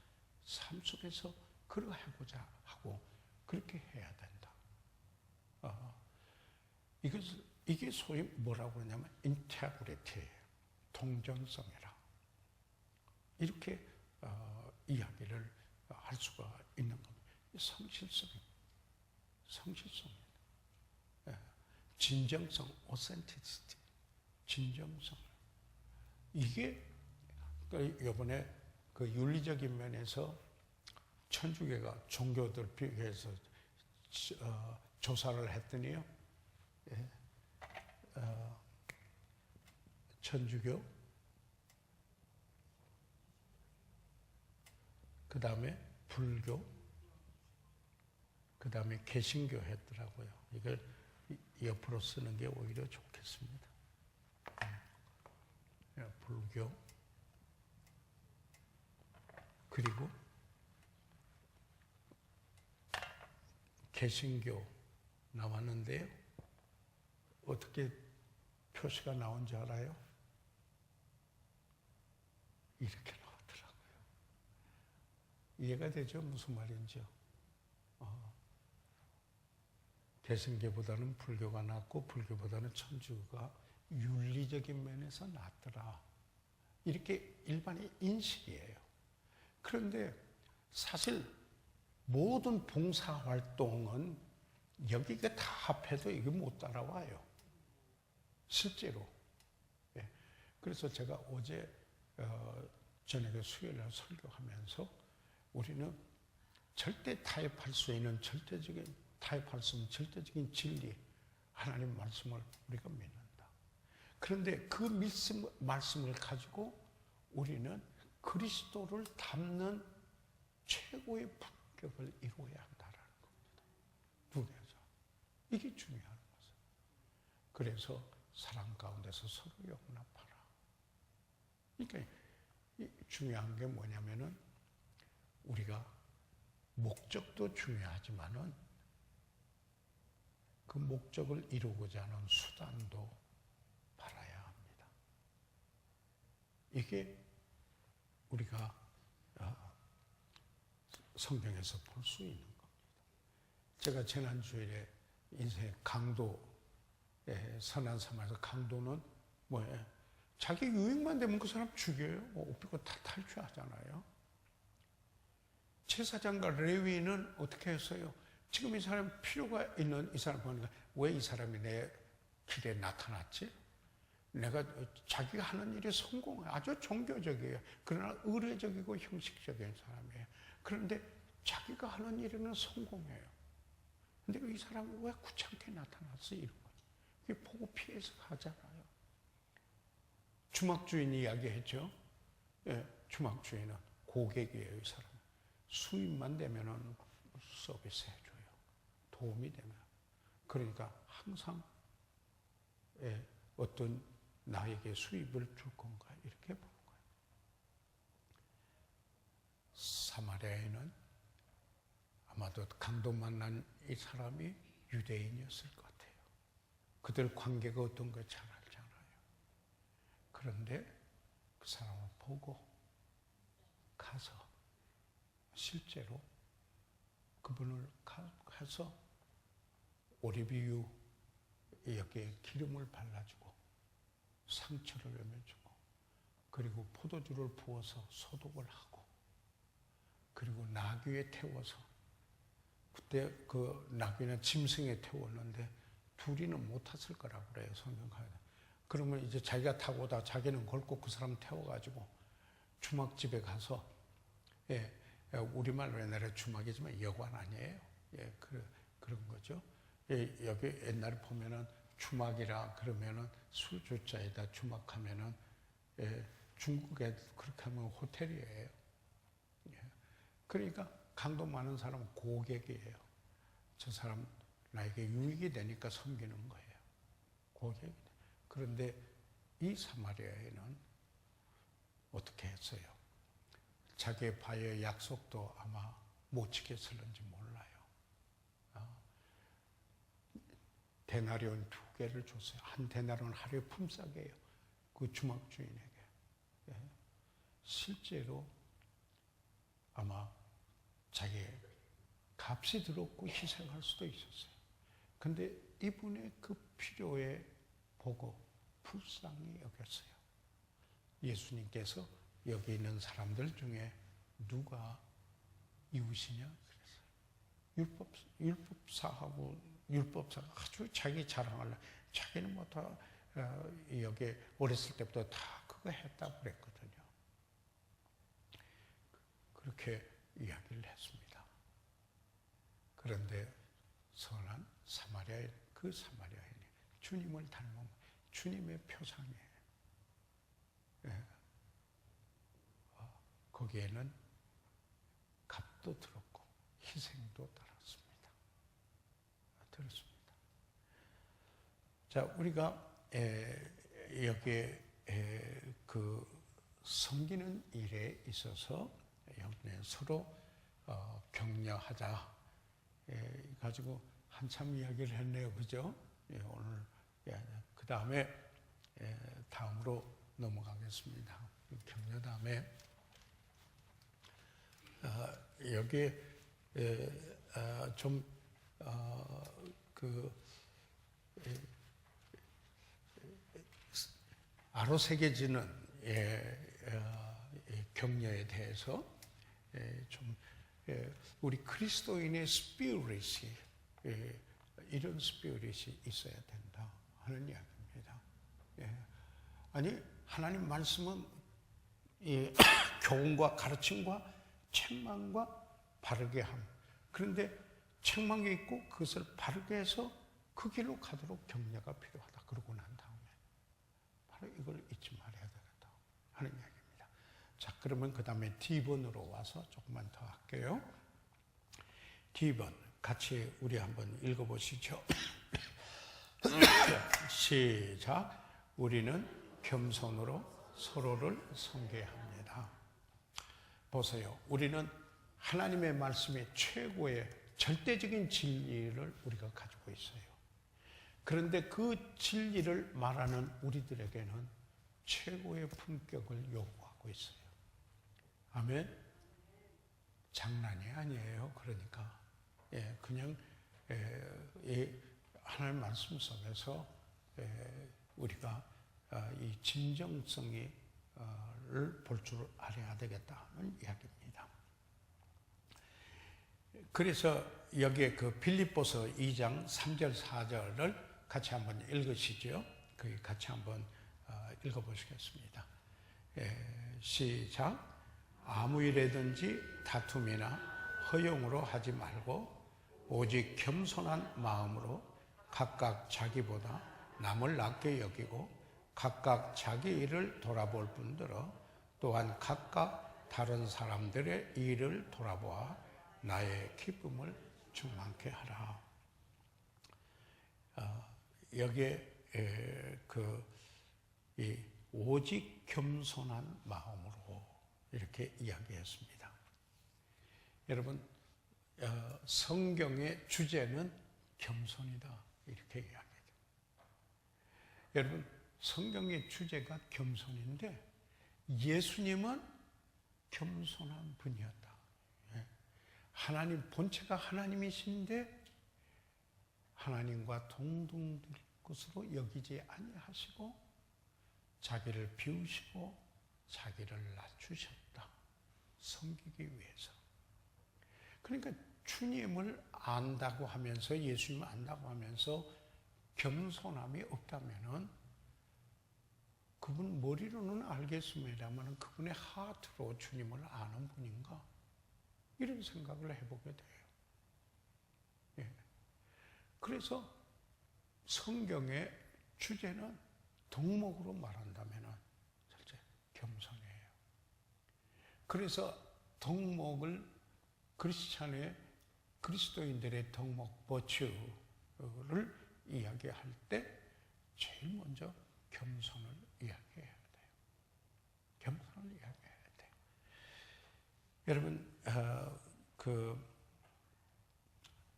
삶 속에서 그러하고자 하고 그렇게 해야 된다. 이게 소위 뭐라고 하냐면 인테그리티예요. 동정성이라. 이렇게 이야기를 할 수가 있는 겁니다. 성실성입니다. 진정성, authenticity, 진정성. 이게 이번에 그 윤리적인 면에서 천주교가 종교들 비교해서 조사를 했더니요. 천주교, 그 다음에 불교, 그 다음에 개신교 했더라고요. 이걸 옆으로 쓰는 게 오히려 좋겠습니다. 불교, 그리고 개신교 나왔는데요. 어떻게 표시가 나온 줄 알아요? 이렇게 나왔더라고요. 이해가 되죠? 무슨 말인지요? 개신교보다는 불교가 낫고 불교보다는 천주교가 윤리적인 면에서 낫더라. 이렇게 일반의 인식이에요. 그런데 사실 모든 봉사활동은 여기가 다 합해도 이게 못 따라와요. 실제로. 그래서 제가 어제 저녁에 수요일날 설교하면서 우리는 절대 타협할 수 있는 타협할 수 없는 절대적인 진리, 하나님 말씀을 우리가 믿는다. 그런데 그 말씀을 가지고 우리는 그리스도를 닮는 최고의 품격을 이루어야 한다라는 겁니다. 눈에서. 이게 중요한 거죠. 그래서 사랑 가운데서 서로 용납하라. 그러니까 중요한 게 뭐냐면은 우리가 목적도 중요하지만은 그 목적을 이루고자 하는 수단도 바라야 합니다. 이게 우리가 성경에서 볼 수 있는 겁니다. 제가 지난주일에 인생의 강도, 선한 사마리아에서 강도는 뭐예요? 자기 유익만 되면 그 사람 죽여요. 옷비고 다 탈취하잖아요. 제사장과 레위인은 어떻게 했어요? 지금 이 사람 필요가 있는 이 사람 보니까 왜 이 사람이 내 길에 나타났지? 내가 자기가 하는 일이 성공해. 아주 종교적이에요. 그러나 의례적이고 형식적인 사람이에요. 그런데 자기가 하는 일에는 성공해요. 근데 이 사람이 왜 구찮게 나타났어? 이런 거죠. 그게 보고 피해서 가잖아요. 주막주인이 이야기했죠. 주막주인은 고객이에요, 이 사람. 수입만 되면은 서비스 해줘요. 도움이 되면. 그러니까 항상 어떤 나에게 수입을 줄 건가 이렇게 보는 거예요. 사마리아에는 아마도 강도 만난 이 사람이 유대인이었을 것 같아요. 그들 관계가 어떤가 잘 알잖아요. 그런데 그 사람을 보고 가서 실제로 그분을 가서 오리비유 여기에 기름을 발라주고 상처를 여며주고, 그리고 포도주를 부어서 소독을 하고, 그리고 나귀에 태워서, 그때 그 나귀는 짐승에 태웠는데 둘이는 못 탔을 거라고 그래요, 성경가에. 그러면 이제 자기가 타고 오다 자기는 걸고 그 사람 태워가지고 주막집에 가서, 예, 우리말로 옛날에 주막이지만 여관 아니에요. 예, 그런 거죠. 예, 여기 옛날에 보면은 주막이라 그러면은 술주자에다 주막하면은, 예, 중국에 그렇게 하면 호텔이에요. 예. 그러니까 강도 많은 사람은 고객이에요. 저 사람 나에게 유익이 되니까 섬기는 거예요. 고객이. 그런데 이 사마리아인은 어떻게 했어요? 자기의 바의 약속도 아마 못 지켰을는지 몰라요. 데나리온 2개를 줬어요. 한 데나리온 하루에 품삯이에요. 그 주막 주인에게. 예. 실제로 아마 자기의 값이 들었고 희생할 수도 있었어요. 근데 이분의 그 필요에 보고 불쌍히 여겼어요. 예수님께서 여기 있는 사람들 중에 누가 이웃이냐 그랬어요. 율법사가 아주 자기 자랑하려, 자기는 뭐 다 여기 어렸을 때부터 다 그거 했다고 그랬거든요. 그렇게 이야기를 했습니다. 그런데 선한 사마리아인, 그 사마리아인이 주님을 닮은 주님의 표상이에요. 예. 거기에는 값도 들었고 희생도 들었습니다. 자, 우리가 여기에 그 섬기는 일에 있어서 서로 격려하자 가지고 한참 이야기를 했네요, 그죠? 오늘 그 다음에 다음으로 넘어가겠습니다. 격려 다음에 여기에 좀 아로새겨지는 격려에 대해서 좀 우리 그리스도인의 스피릿이 이런 스피릿이 있어야 된다 하는 이야기입니다. 아니 하나님 말씀은 교훈과 가르침과 책망과 바르게 함. 그런데 책망이 있고 그것을 바르게 해서 그 길로 가도록 격려가 필요하다. 그러고 난 다음에 바로 이걸 잊지 말아야 되겠다 하는 이야기입니다. 자, 그러면 그 다음에 D번으로 와서 조금만 더 할게요. D번 같이 우리 한번 읽어보시죠. 시작. 우리는 겸손으로 서로를 섬겨야 합니다. 보세요. 우리는 하나님의 말씀의 최고의 절대적인 진리를 우리가 가지고 있어요. 그런데 그 진리를 말하는 우리들에게는 최고의 품격을 요구하고 있어요. 아멘? 장난이 아니에요. 그러니까 그냥 하나님 말씀 속에서 우리가 이 진정성을 볼 줄 알아야 되겠다는 이야기입니다. 그래서 여기에 그 빌립보서 2장 3절 4절을 같이 한번 읽으시죠. 그 같이 한번 읽어보시겠습니다. 시작. 아무 일에든지 다툼이나 허용으로 하지 말고 오직 겸손한 마음으로 각각 자기보다 남을 낮게 여기고 각각 자기 일을 돌아볼 뿐더러 또한 각각 다른 사람들의 일을 돌아보아 나의 기쁨을 충만케 하라. 여기에 이 오직 겸손한 마음으로 이렇게 이야기했습니다. 여러분, 성경의 주제는 겸손이다 이렇게 이야기해요. 여러분, 성경의 주제가 겸손인데 예수님은 겸손한 분이었다. 하나님 본체가 하나님이신데 하나님과 동등될 것으로 여기지 아니하시고 자기를 비우시고 자기를 낮추셨다. 섬기기 위해서. 그러니까 주님을 안다고 하면서, 예수님을 안다고 하면서 겸손함이 없다면은 그분 머리로는 알겠습니다만 그분의 하트로 주님을 아는 분인가? 이런 생각을 해보게 돼요. 예. 그래서 성경의 주제는 덕목으로 말한다면 실제 겸손이에요. 그래서 덕목을 그리스도인들의 덕목 버츄를 이야기할 때 제일 먼저 겸손을 이야기해야 돼요. 겸손을 이야기해야 돼요. 여러분,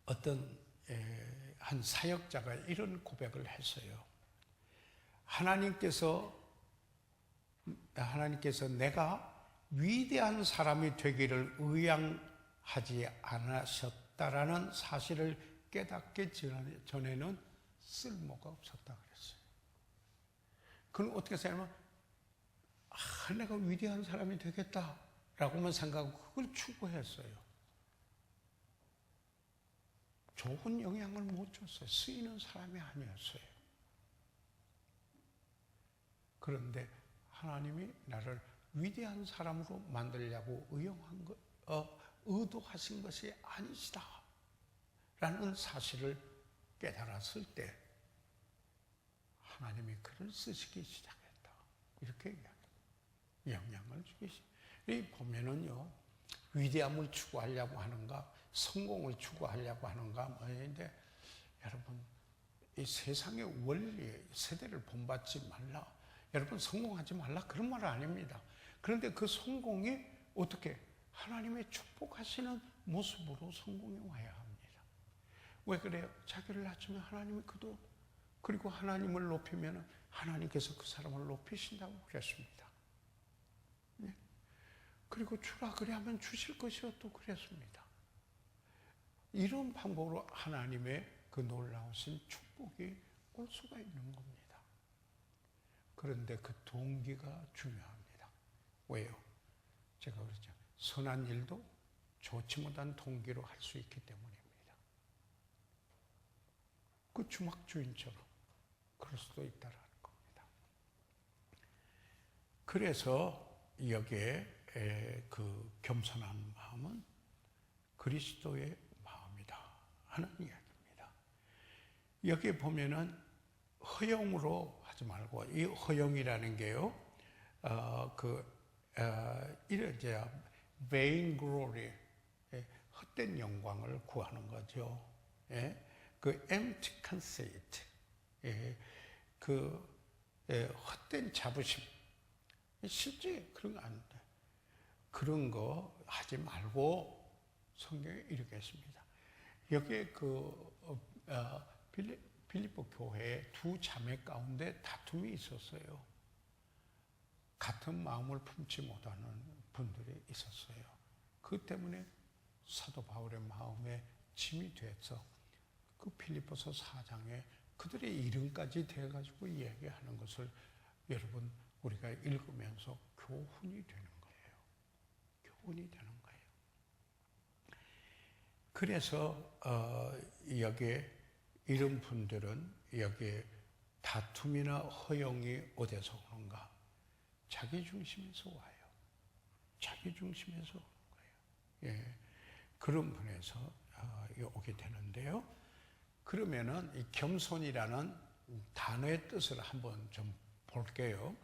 어떤 한 사역자가 이런 고백을 했어요. 하나님께서 내가 위대한 사람이 되기를 의향하지 않으셨다라는 사실을 깨닫기 전에는 쓸모가 없었다 그랬어요. 그럼 어떻게 생각하면 내가 위대한 사람이 되겠다라고만 생각하고 그걸 추구했어요. 좋은 영향을 못 줬어요. 쓰이는 사람이 아니었어요. 그런데 하나님이 나를 위대한 사람으로 만들려고 의도하신 것이 아니시다 라는 사실을 깨달았을 때 하나님이 그를 쓰시기 시작했다. 이렇게 이야기합니다. 영향을 주기 시작합니다. 보면은요, 위대함을 추구하려고 하는가, 성공을 추구하려고 하는가, 뭐인데, 여러분, 이 세상의 원리, 세대를 본받지 말라. 여러분, 성공하지 말라. 그런 말 아닙니다. 그런데 그 성공이 어떻게 하나님의 축복하시는 모습으로 성공해 와야 합니다. 왜 그래요? 자기를 낮추면 하나님이 그리고 하나님을 높이면 하나님께서 그 사람을 높이신다고 그랬습니다. 네? 그리고 주라 그래야만 주실 것이요 또 그랬습니다. 이런 방법으로 하나님의 그 놀라우신 축복이 올 수가 있는 겁니다. 그런데 그 동기가 중요합니다. 왜요? 제가 그랬죠. 선한 일도 좋지 못한 동기로 할 수 있기 때문입니다. 그 주막 주인처럼 그럴 수도 있다라는 겁니다. 그래서 여기에 그 겸손한 마음은 그리스도의 마음이다 하는 이야기입니다. 여기에 보면은 허용으로 하지 말고, 이 허용이라는 게요, 이런 이제 vain glory, 헛된 영광을 구하는 거죠. 예? 그 empty conceit, 헛된 자부심, 실제 그런 거 안 돼. 그런 거 하지 말고 성경에 이렇게 했습니다. 여기에 빌립보 교회에 두 자매 가운데 다툼이 있었어요. 같은 마음을 품지 못하는 분들이 있었어요. 그 때문에 사도 바울의 마음에 짐이 돼서 그 필리포서 4장에 그들의 이름까지 대가지고 이야기하는 것을 여러분 우리가 읽으면서 교훈이 되는 거예요. 교훈이 되는 거예요. 그래서 여기에 이런 분들은 여기에 다툼이나 허용이 어디서 오는가? 자기 중심에서 와요. 자기 중심에서 오는 거예요. 예, 그런 분에서 오게 되는데요. 그러면은 이 겸손이라는 단어의 뜻을 한번 좀 볼게요.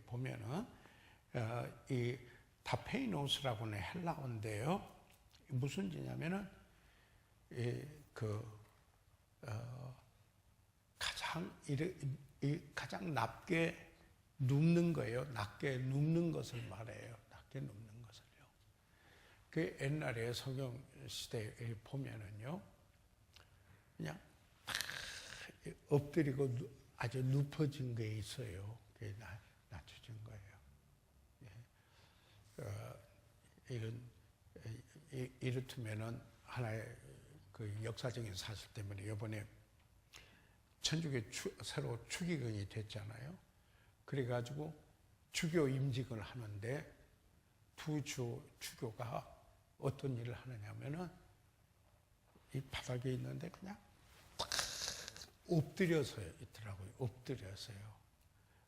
보면은 이 타페이노스라고는 헬라어인데요. 무슨 뜻이냐면은 가장 낮게 눕는 거예요. 낮게 눕는 것을 말해요. 낮게 눕는 것을요. 그 옛날에 성경 시대에 보면은요, 그냥 엎드리고 아주 눕어진 게 있어요. 그게 낮춰진 거예요. 이렇다면은 하나의 그 역사적인 사실 때문에 이번에 천주교 새로 추기경이 됐잖아요. 그래가지고 주교 임직을 하는데 주교가 어떤 일을 하느냐면은 이 바닥에 있는데 그냥 탁 엎드려서 있더라고요. 엎드려서요.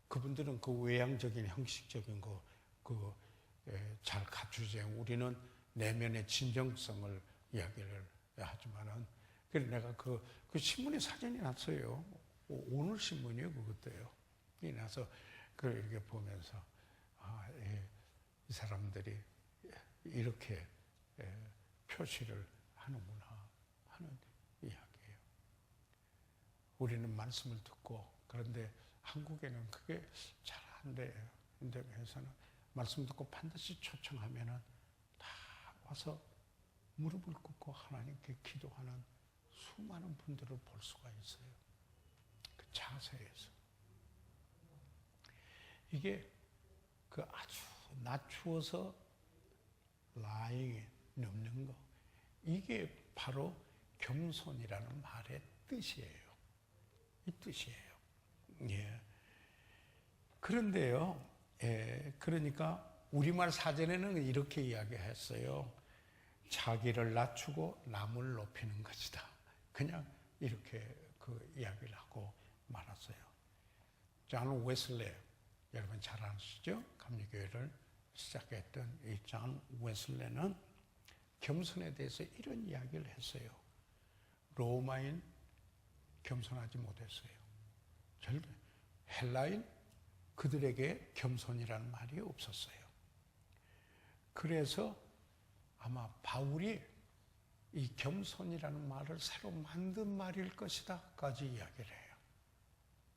그분들은 그 외향적인 형식적인 거 잘 갖추지. 우리는 내면의 진정성을 이야기를 하지만은 그래서 내가 그 신문에 사진이 났어요. 오늘 신문이요, 그것도요. 이 나서 그걸 이렇게 보면서 이 사람들이 이렇게 표시를 하는구나 하는 이야기예요. 우리는 말씀을 듣고 그런데 한국에는 그게 잘 안 돼요. 인도에서는 말씀 듣고 반드시 초청하면은 다 와서 무릎을 꿇고 하나님께 기도하는 수많은 분들을 볼 수가 있어요. 그 자세에서. 이게 그 아주 낮추어서 라잉에 눕는 거. 이게 바로 겸손이라는 말의 뜻이에요. 이 뜻이에요. 예. 그런데요, 그러니까 우리말 사전에는 이렇게 이야기했어요. 자기를 낮추고 남을 높이는 것이다. 그냥 이렇게 그 이야기를 하고 말았어요. 존 웨슬리, 여러분 잘 아시죠? 감리교회를 시작했던 이 존 웨슬리는 겸손에 대해서 이런 이야기를 했어요. 로마인 겸손하지 못했어요. 절대 헬라인 그들에게 겸손이라는 말이 없었어요. 그래서 아마 바울이 이 겸손이라는 말을 새로 만든 말일 것이다까지 이야기를 해요.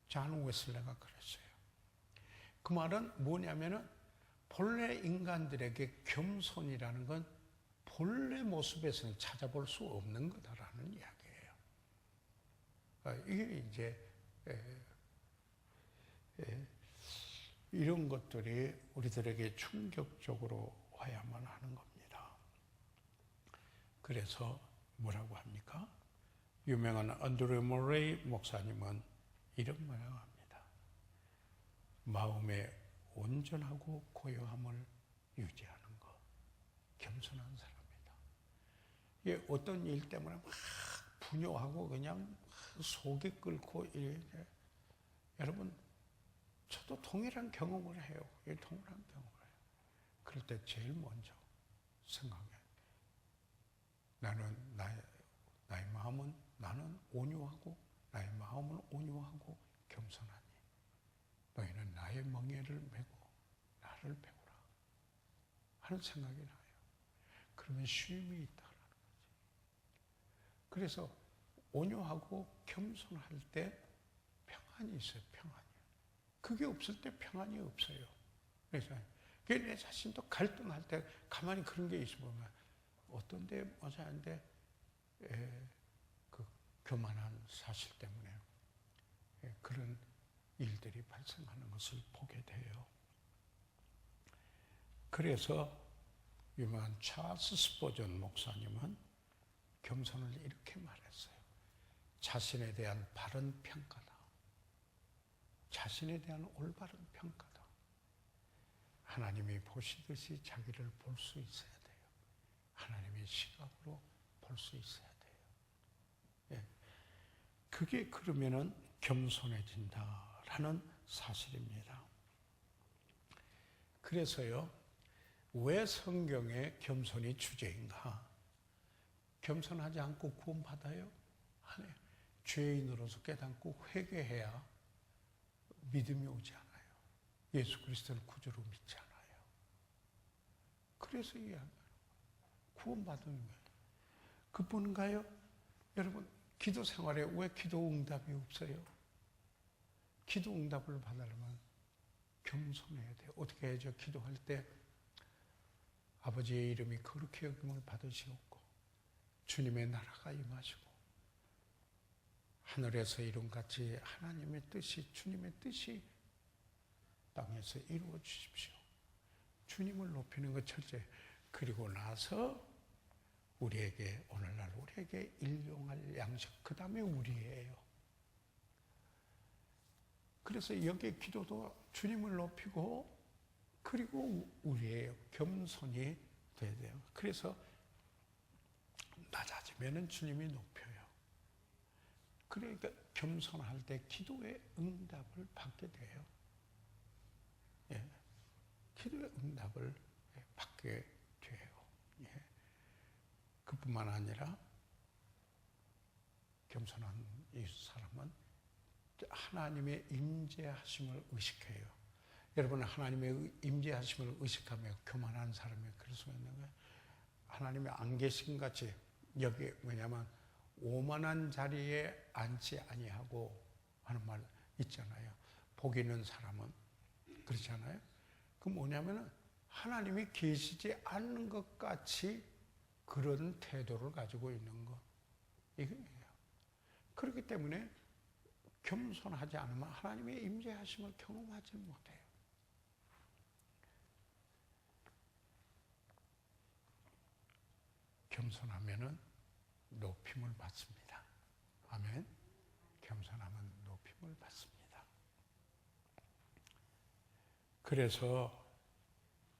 존 웨슬리가 그랬어요. 그 말은 뭐냐면은 본래 인간들에게 겸손이라는 건 본래 모습에서는 찾아볼 수 없는 거다라는 이야기예요. 이게 이제 이런 것들이 우리들에게 충격적으로 와야만 하는 겁니다. 그래서 뭐라고 합니까? 유명한 안드레 모레이 목사님은 이런 말을 합니다. 마음의 온전하고 고요함을 유지하는 것, 겸손한 사람이다. 이게 어떤 일 때문에 막 분요하고 그냥 속이 끓고 여러분 저도 동일한 경험을 해요. 동일한 경험을 해요. 그럴 때 제일 먼저 생각해. 나는 나의 마음은 나는 온유하고 나의 마음은 온유하고 겸손하니 너희는 나의 멍에를 메고 나를 배우라 하는 생각이 나요. 그러면 쉼이 있다라는 거지. 그래서 온유하고 겸손할 때 평안이 있어요. 평안이. 그게 없을 때 평안이 없어요. 그래서 내 자신도 갈등할 때 가만히 그런 게 있으면 어떤 데 맞아는데 그 교만한 사실 때문에 그런 일들이 발생하는 것을 보게 돼요. 그래서 유명한 찰스 스포전 목사님은 겸손을 이렇게 말했어요. 자신에 대한 바른 평가다. 자신에 대한 올바른 평가다. 하나님이 보시듯이 자기를 볼 수 있어야 돼요. 하나님의 시각으로 볼 수 있어야 돼요. 예. 그게 그러면은 겸손해진다라는 사실입니다. 그래서요, 왜 성경에 겸손이 주제인가? 겸손하지 않고 구원받아요? 아니에요. 죄인으로서 깨닫고 회개해야 믿음이 오지 않아요. 예수 그리스도를 구주로 믿지 않아요. 그래서 이야기하는 구원받은 거예요. 그뿐인가요? 여러분, 기도 생활에 왜 기도 응답이 없어요? 기도 응답을 받으려면 겸손해야 돼요. 어떻게 해야죠? 기도할 때 아버지의 이름이 거룩히 여김을 받으시옵고 주님의 나라가 임하시고 하늘에서 이룬같이 하나님의 뜻이 주님의 뜻이 땅에서 이루어 주십시오. 주님을 높이는 것 첫째. 그리고 나서 우리에게 오늘날 우리에게 일용할 양식 그 다음에 우리예요. 그래서 여기에 기도도 주님을 높이고 그리고 우리의 겸손이 돼야 돼요. 그래서 낮아지면은 주님이 높여요. 그러니까 겸손할 때 기도의 응답을 받게 돼요. 예. 기도의 응답을 받게 돼요. 예. 그뿐만 아니라 겸손한 이 사람은 하나님의 임재하심을 의식해요. 여러분, 하나님의 임재하심을 의식하며 교만한 사람이 그럴 수가 있는 거예요. 하나님이 안 계신 같이 여기 뭐냐면 오만한 자리에 앉지 아니하고 하는 말 있잖아요. 복 있는 사람은 그렇잖아요. 그 뭐냐면은 하나님이 계시지 않는 것 같이 그런 태도를 가지고 있는 것 이거예요. 그렇기 때문에 겸손하지 않으면 하나님의 임재하심을 경험하지 못해요. 겸손하면은 높임을 받습니다. 아멘. 겸손하면 높임을 받습니다. 그래서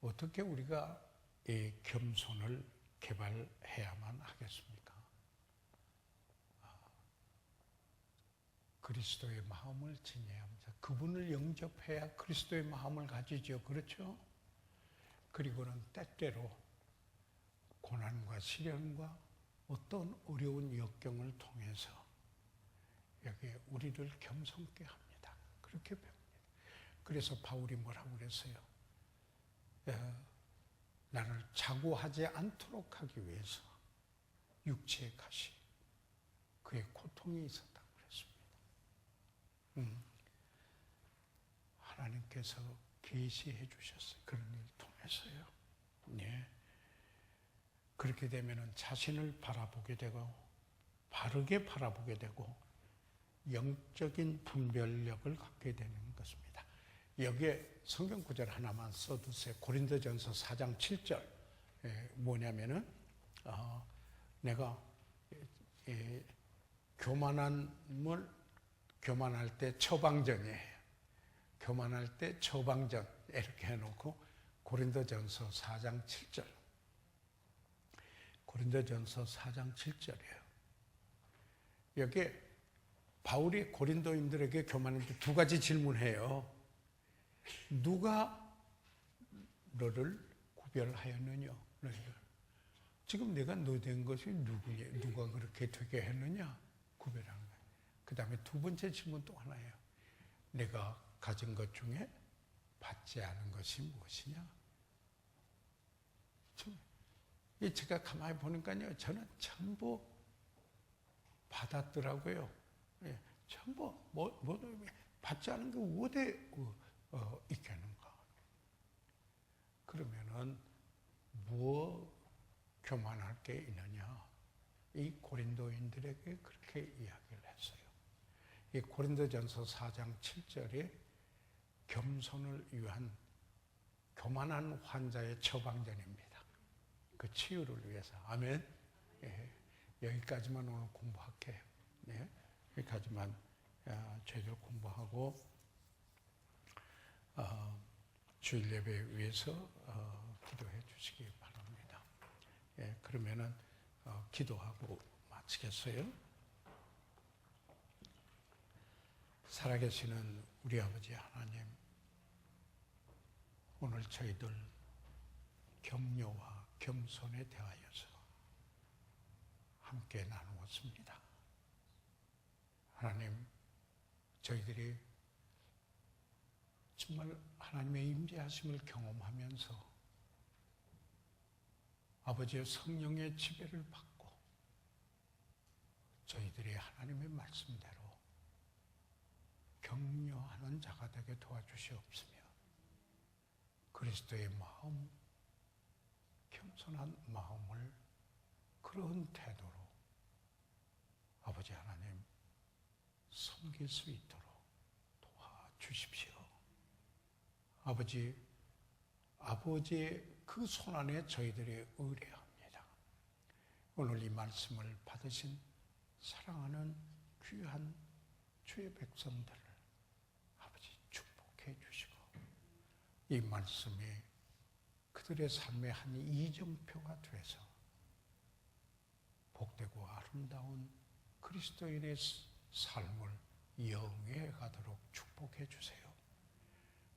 어떻게 우리가 이 겸손을 개발해야만 하겠습니까? 그리스도의 마음을 지녀야 합니다. 그분을 영접해야 그리스도의 마음을 가지죠. 그렇죠? 그리고는 때때로 고난과 시련과 어떤 어려운 역경을 통해서 여기 우리를 겸손케 합니다. 그렇게 배웁니다. 그래서 바울이 뭐라고 그랬어요? 나를 자고하지 않도록 하기 위해서 육체의 가시, 그의 고통이 있었다고 그랬습니다. 하나님께서 계시해 주셨어요. 그런 일을 통해서요. 네. 그렇게 되면 자신을 바라보게 되고 바르게 바라보게 되고 영적인 분별력을 갖게 되는 것입니다. 여기에 성경 구절 하나만 써두세요. 고린도전서 4장 7절 뭐냐면은 내가 교만할 때 처방전이에요. 교만할 때 처방전 이렇게 해놓고 고린도전서 4장 7절 고린도전서 4장 7절이에요. 여기에 바울이 고린도인들에게 교만한테 두 가지 질문해요. 누가 너를 구별하였느냐? 지금 내가 너 된 것이 누구냐? 누가 그렇게 되게 했느냐? 구별하는 거예요. 그 다음에 두 번째 질문 또 하나예요. 내가 가진 것 중에 받지 않은 것이 무엇이냐? 제가 가만히 보니까요, 저는 전부 받았더라고요. 예, 전부 받지 않은 게 어디에 있겠는가? 그러면은 뭐 교만할 게 있느냐? 이 고린도인들에게 그렇게 이야기를 했어요. 이 고린도전서 4장 7절에 겸손을 위한 교만한 환자의 처방전입니다. 그 치유를 위해서. 아멘. 예, 여기까지만 오늘 공부할게요. 네, 여기까지만 저희들 공부하고 주일 예배 위해서 기도해 주시기 바랍니다. 예, 그러면은 기도하고 마치겠어요. 살아계시는 우리 아버지 하나님, 오늘 저희들 격려와 겸손에 대하여서 함께 나누었습니다. 하나님, 저희들이 정말 하나님의 임재하심을 경험하면서 아버지의 성령의 지배를 받고 저희들이 하나님의 말씀대로 격려하는 자가 되게 도와주시옵으며 그리스도의 마음, 겸손한 마음을 그런 태도로 아버지 하나님 섬길 수 있도록 도와주십시오. 아버지의 그 손안에 저희들이 의뢰합니다. 오늘 이 말씀을 받으신 사랑하는 귀한 주의 백성들을 아버지 축복해 주시고 이 말씀이 그들의 삶의 한 이정표가 돼서 복되고 아름다운 그리스도인의 삶을 영위해 가도록 축복해 주세요.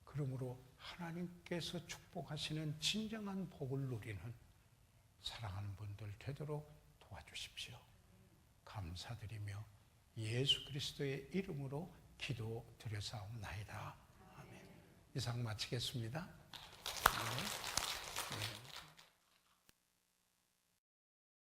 그러므로 하나님께서 축복하시는 진정한 복을 누리는 사랑하는 분들 되도록 도와주십시오. 감사드리며 예수 그리스도의 이름으로 기도드려사옵나이다. 아멘. 이상 마치겠습니다. 네.